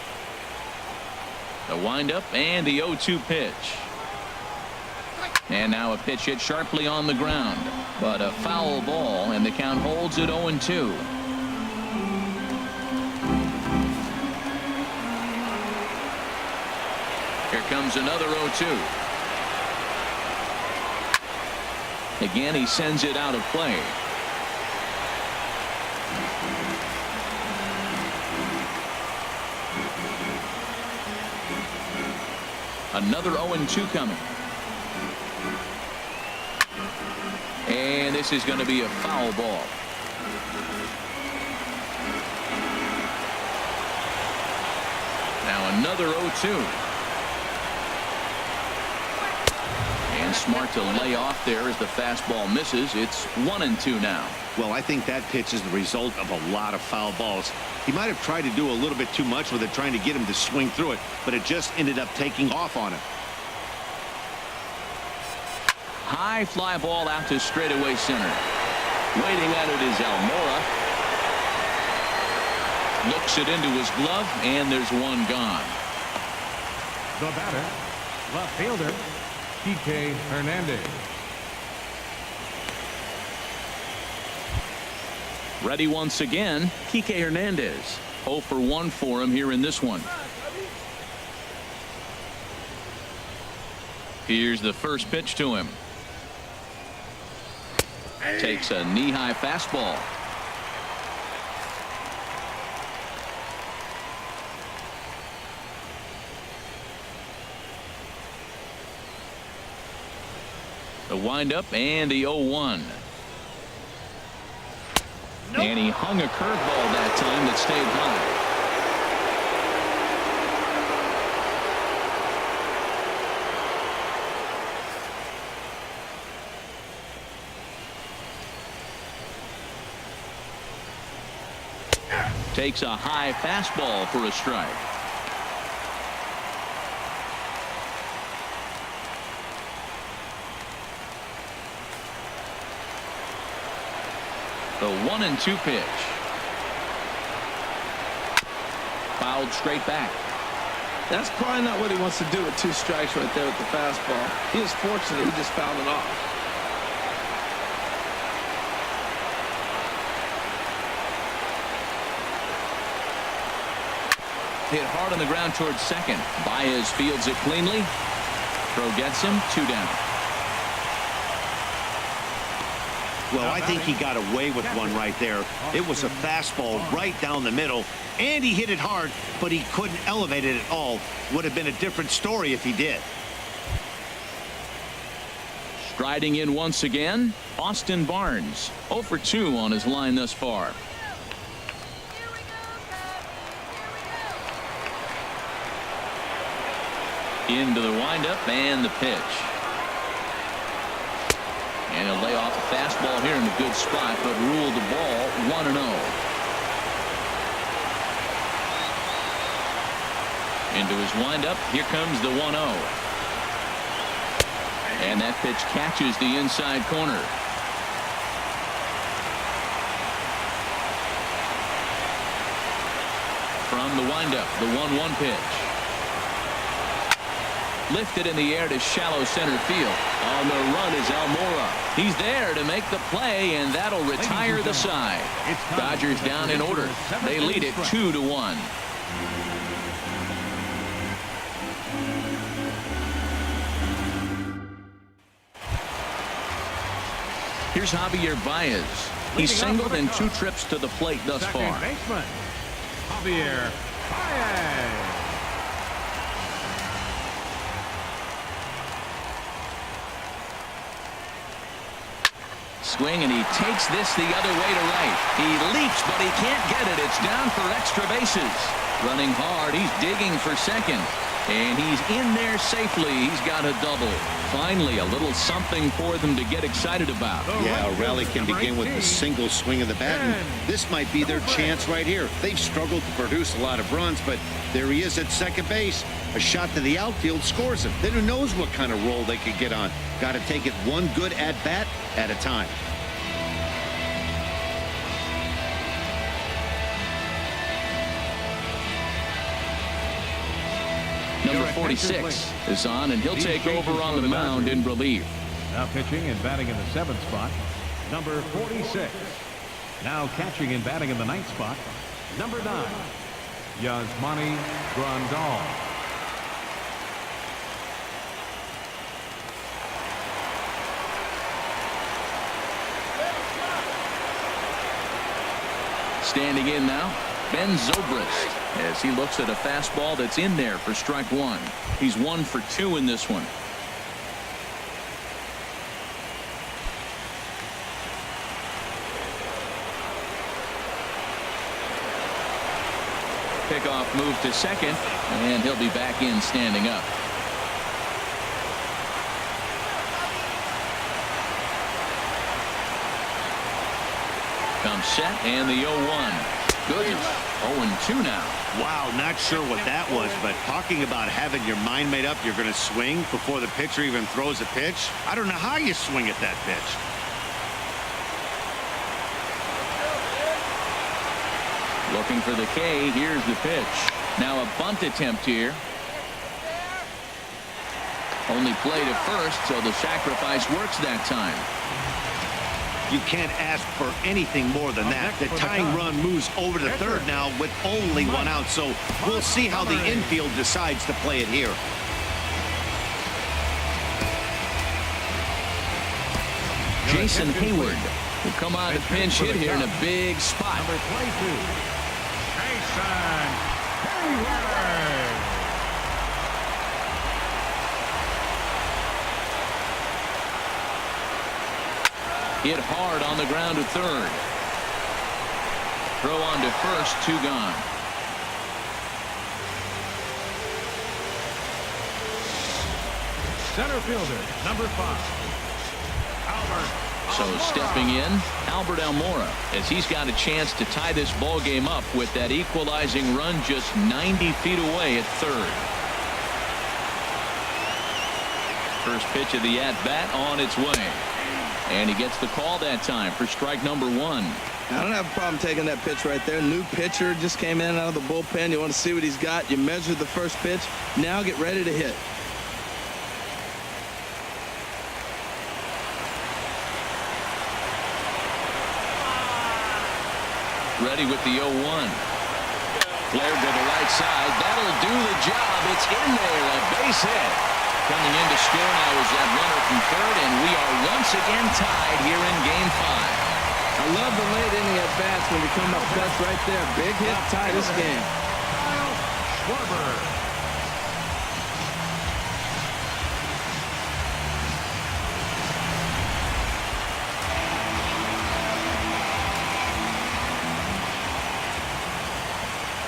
The windup and the 0-2 pitch. And now a pitch hit sharply on the ground, but a foul ball, and the count holds at 0-2. Here comes another 0-2. Again, he sends it out of play. Another 0-2 coming. And this is going to be a foul ball. Now another 0-2. And smart to lay off there as the fastball misses. It's 1-2 now. Well, I think that pitch is the result of a lot of foul balls. He might have tried to do a little bit too much with it, trying to get him to swing through it, but it just ended up taking off on him. High fly ball out to straightaway center. Waiting at it is Almora. Looks it into his glove, and there's one gone. The batter, left fielder, Kike Hernandez. Ready once again, Kike Hernandez. 0 for 1 for him here in this one. Here's the first pitch to him. Takes a knee-high fastball. The windup and the 0-1. And he hung a curveball that time that stayed high. Takes a high fastball for a strike. The 1-2 pitch. Fouled straight back. That's probably not what he wants to do with 2 strikes right there with the fastball. He was fortunate he just fouled it off. Hit hard on the ground towards second. Baez fields it cleanly. Throw gets him. 2 down. Well, I think he got away with one right there. It was a fastball right down the middle, and he hit it hard, but he couldn't elevate it at all. Would have been a different story if he did. Striding in once again, Austin Barnes. 0 for 2 on his line thus far. Into the windup and the pitch. And he'll lay off a fastball here in a good spot, but ruled the ball 1-0. Into his windup. Here comes the 1-0. And that pitch catches the inside corner. From the windup, the 1-1 pitch. Lifted in the air to shallow center field. On the run is Almora. He's there to make the play, and that'll retire the side. Dodgers down in order. They lead it 2-1. Here's Javier Baez. He's singled in 2 trips to the plate thus far. Second baseman, Javier Baez. Swing, and he takes this the other way to right. He leaps, but he can't get it. It's down for extra bases. Running hard. He's digging for second. And he's in there safely. He's got a double. Finally, a little something for them to get excited about. Yeah, a rally can begin with a single swing of the bat, and this might be their chance right here. They've struggled to produce a lot of runs, but there he is at second base. A shot to the outfield scores him. Then who knows what kind of roll they could get on. Got to take it one good at-bat at a time. Number 46 is on, and he'll take over on the mound in relief. Now pitching and batting in the 7th spot, number 46. Now catching and batting in the 9th spot, number 9, Yasmani Grandal. Standing in now, Ben Zobrist. as he looks at a fastball that's in there for strike one. He's 1 for 2 in this one. Pickoff move to second, and he'll be back in standing up. Comes set, and the 0-1. Goodness, 0-2 now. Wow, not sure what that was, but talking about having your mind made up, you're going to swing before the pitcher even throws a pitch. I don't know how you swing at that pitch. Looking for the K. Here's the pitch. Now a bunt attempt here. Only play to first, so the sacrifice works that time. You can't ask for anything more than that. The tying run moves over to third now with only 1 out, so we'll see how the infield decides to play it here. Jason Hayward will come on to pinch hit here in a big spot. Number 22, Jason Hayward. Hit hard on the ground to third. Throw on to first, 2 gone. Center fielder, number 5, Albert. So stepping in, Albert Almora, as he's got a chance to tie this ball game up with that equalizing run just 90 feet away at third. First pitch of the at-bat on its way. And he gets the call that time for strike number 1. I don't have a problem taking that pitch right there. New pitcher just came in out of the bullpen. You want to see what he's got. You measure the first pitch. Now get ready to hit. Ready with the 0-1. Flared to the right side. That'll do the job. It's in there. A base hit. Coming in to score now is that runner from third, and we are once again tied here in Game 5. I love the late inning at bats when you come up clutch right there. Big hit, tie this game. Schwarber.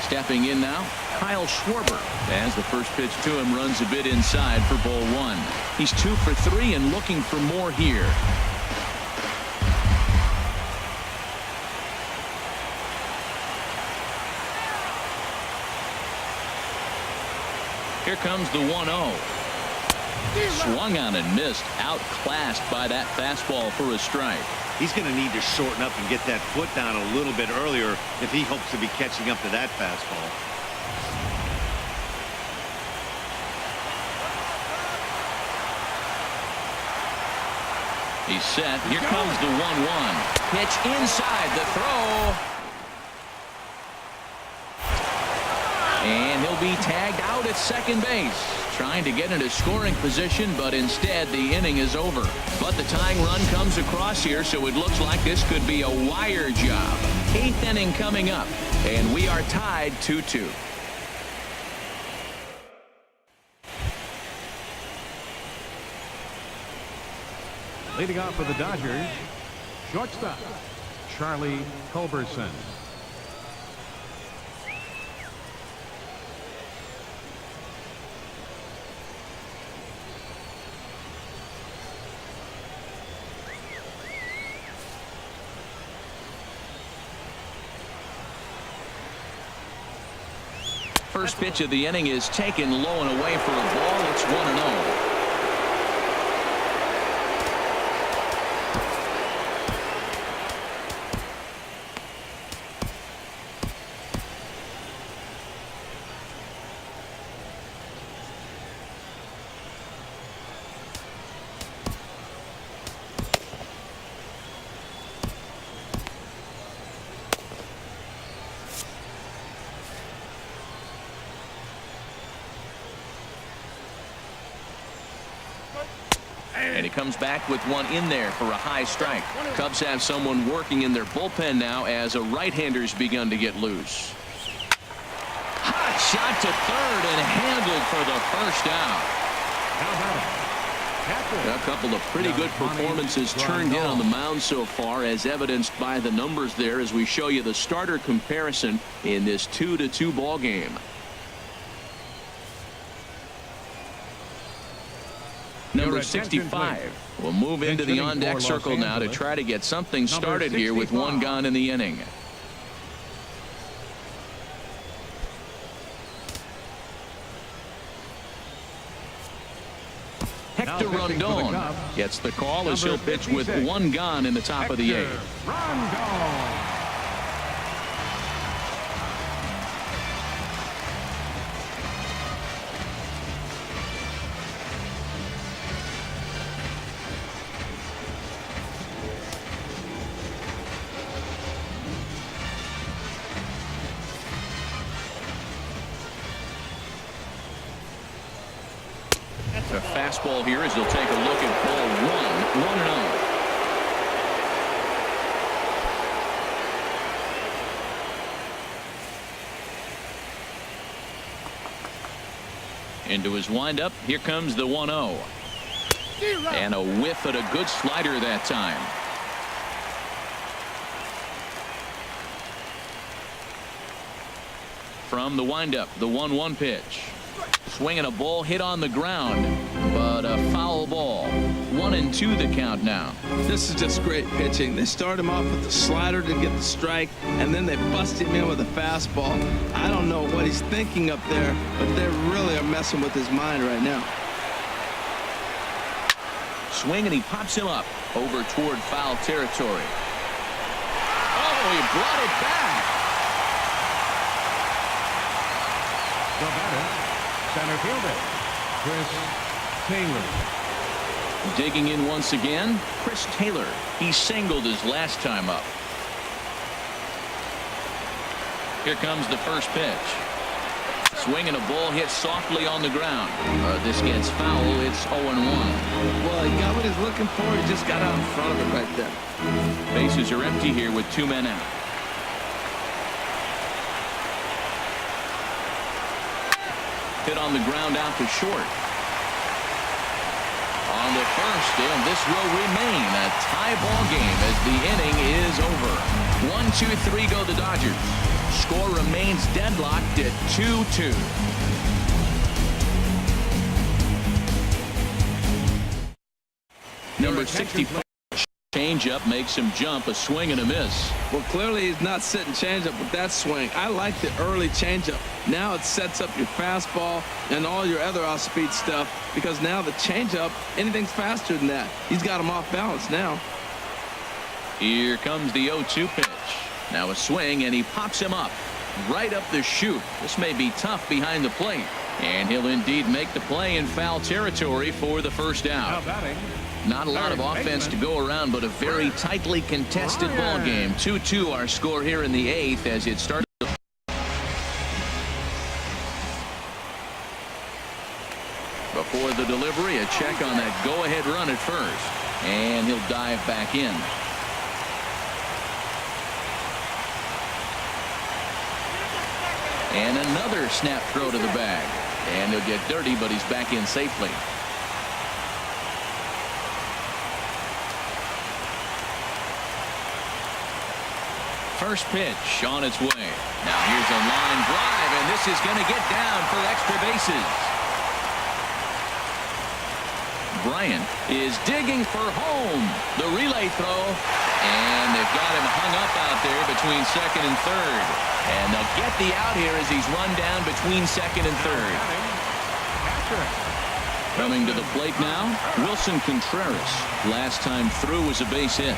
Stepping in now, Kyle Schwarber, as the first pitch to him runs a bit inside for ball 1. He's 2 for 3 and looking for more here. Here comes the 1-0. Swung on and missed, outclassed by that fastball for a strike. He's going to need to shorten up and get that foot down a little bit earlier if he hopes to be catching up to that fastball. He's set. Here comes the 1-1. Pitch inside the throw. And he'll be tagged out at second base. Trying to get into scoring position, but instead the inning is over. But the tying run comes across here, so it looks like this could be a wire job. 8th inning coming up, and we are tied 2-2. Leading off for the Dodgers, shortstop, Charlie Culberson. First pitch of the inning is taken low and away for a ball. It's 1-0. And he comes back with one in there for a high strike. Cubs have someone working in their bullpen now as a right-hander's begun to get loose. shot to third and handled for the first out. A couple of pretty good performances turned in on the mound so far, as evidenced by the numbers there as we show you the starter comparison in this 2-2 ball game. Number 65 will move into the on-deck circle now to try to get something started here with one gone in the inning. Hector Rondon gets the call as he'll pitch with one gone in the top of the eighth. The fastball here as he'll take a look at ball one, 1-0. Into his windup, here comes the 1-0. And a whiff at a good slider that time. From the windup, the 1-1 pitch. Swinging a ball hit on the ground, but a foul ball. 1-2 the count now. This is just great pitching. They start him off with the slider to get the strike, and then they bust him in with a fastball. I don't know what he's thinking up there, but they really are messing with his mind right now. Swing, and he pops him up over toward foul territory. Oh, he brought it back. The batter, center fielder, Chris Taylor. Digging in once again, Chris Taylor. He singled his last time up. Here comes the first pitch. Swinging a ball hit softly on the ground. This gets foul. It's 0-1. Well, he got what he's looking for. He just got out in front of it right there. Bases are empty here with 2 men out. Hit on the ground out to short. On the first, and this will remain a tie ball game as the inning is over. 1-2-3 go the Dodgers. Score remains deadlocked at 2-2. Number 65. Changeup makes him jump, a swing and a miss. Well, clearly he's not sitting changeup with that swing. I like the early changeup. Now it sets up your fastball and all your other off-speed stuff, because now the changeup, anything's faster than that. He's got him off balance now. Here comes the 0-2 pitch. Now a swing, and he pops him up right up the chute. This may be tough behind the plate, and he'll indeed make the play in foul territory for the first out. Not a lot of offense to go around, but a very tightly contested ball game. 2-2 our score here in the 8th as it started. Before the delivery, a check on that go-ahead run at first, and he'll dive back in. And another snap throw to the bag, and he'll get dirty, but he's back in safely. First pitch on its way. Now here's a line drive, and this is going to get down for extra bases. Bryant is digging for home. The relay throw, and they've got him hung up out there between second and third. And they'll get the out here as he's run down between second and third. Coming to the plate now, Wilson Contreras. Last time through was a base hit.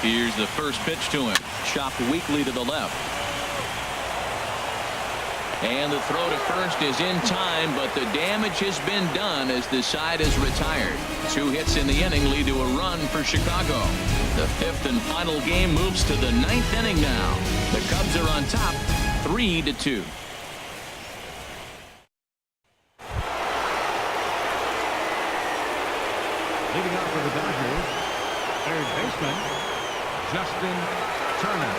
Here's the first pitch to him. Chopped weakly to the left. And the throw to first is in time, but the damage has been done as the side is retired. 2 hits in the inning lead to a run for Chicago. The 5th and final game moves to the 9th inning now. The Cubs are on top 3-2. for the Dodgers, third baseman, Justin Turner.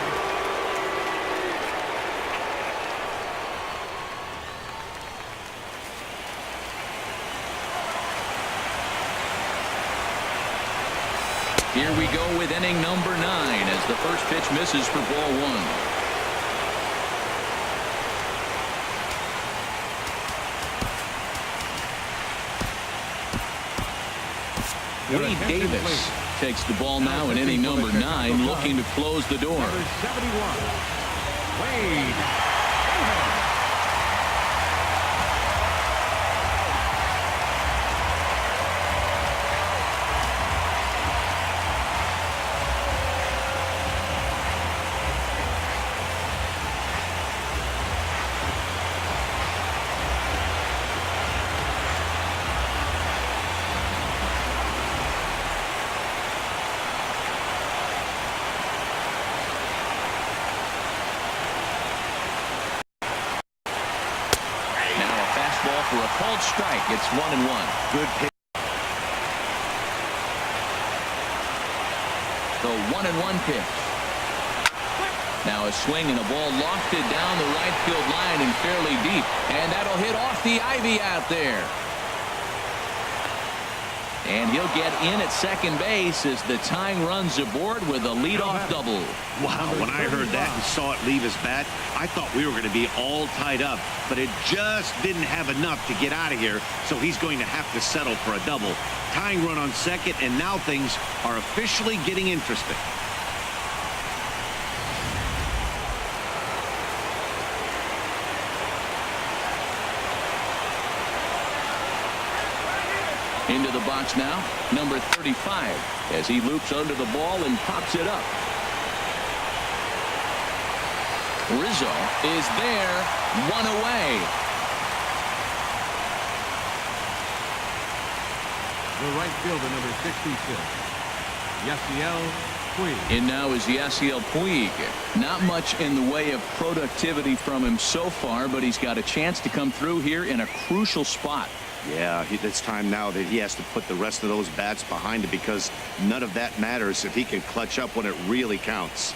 Here we go with inning number 9 as the first pitch misses for ball 1. Wade Davis takes the ball now in inning number 9, looking to close the door. Number 71, Wade Davis. For a called strike, it's 1-1. Good pitch. The 1-1 pitch. Now a swing and a ball lofted down the right field line and fairly deep, and that'll hit off the ivy out there. And he'll get in at second base as the tying runs aboard with a leadoff double. Wow, when I heard that and saw it leave his bat, I thought we were going to be all tied up, but it just didn't have enough to get out of here, so he's going to have to settle for a double. Tying run on second, and now things are officially getting interesting. Into the box now, number 35, as he loops under the ball and pops it up. Rizzo is there, one away. The right fielder, number 66, Yasiel Puig. And now is Yasiel Puig. Not much in the way of productivity from him so far, but he's got a chance to come through here in a crucial spot. Yeah, it's time now that he has to put the rest of those bats behind him, because none of that matters if he can clutch up when it really counts.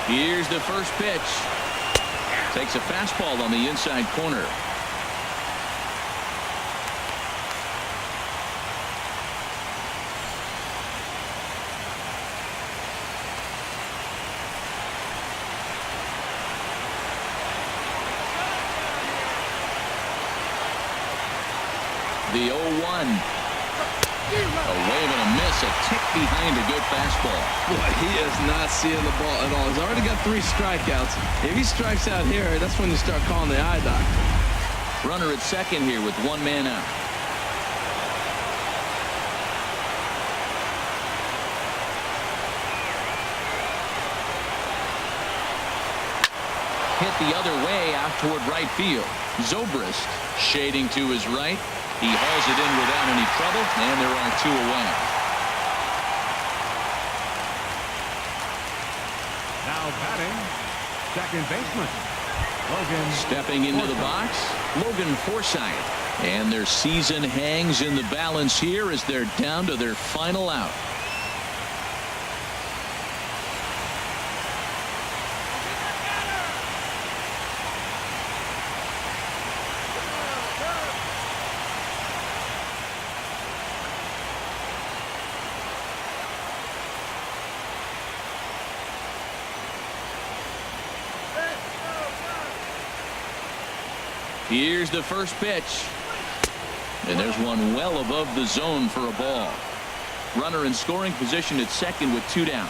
Here's the first pitch. Takes a fastball on the inside corner. The 0-1. A wave and a miss, a tick behind a good fastball. Boy, he is not seeing the ball at all. He's already got 3 strikeouts. If he strikes out here, that's when you start calling the eye doctor. Runner at second here with 1 man out. Hit the other way out toward right field. Zobrist shading to his right. He hauls it in without any trouble, and there are 2 away. Now batting, second baseman, Logan. Stepping into the box, Logan Forsythe. And their season hangs in the balance here as they're down to their final out. Here's the first pitch. And there's one well above the zone for a ball. Runner in scoring position at second with 2 down.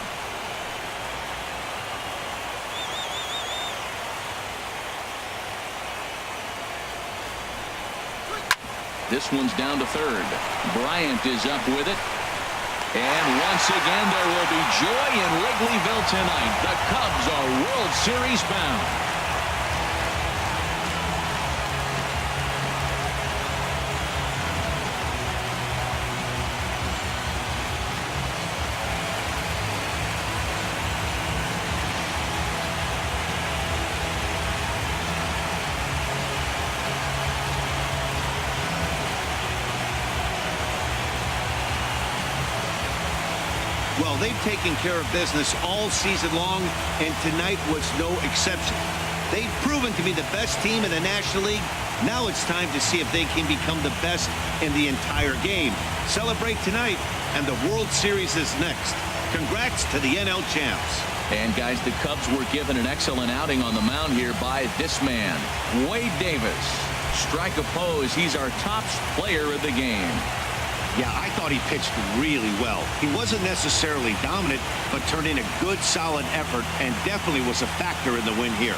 This one's down to third. Bryant is up with it. And once again, there will be joy in Wrigleyville tonight. The Cubs are World Series bound. Well, they've taken care of business all season long, and tonight was no exception. They've proven to be the best team in the National League. Now it's time to see if they can become the best in the entire game. Celebrate tonight, and the World Series is next. Congrats to the NL champs. And guys, the Cubs were given an excellent outing on the mound here by this man, Wade Davis. Strike opposed. He's our top player of the game. Yeah, I thought he pitched really well. He wasn't necessarily dominant, but turned in a good, solid effort and definitely was a factor in the win here.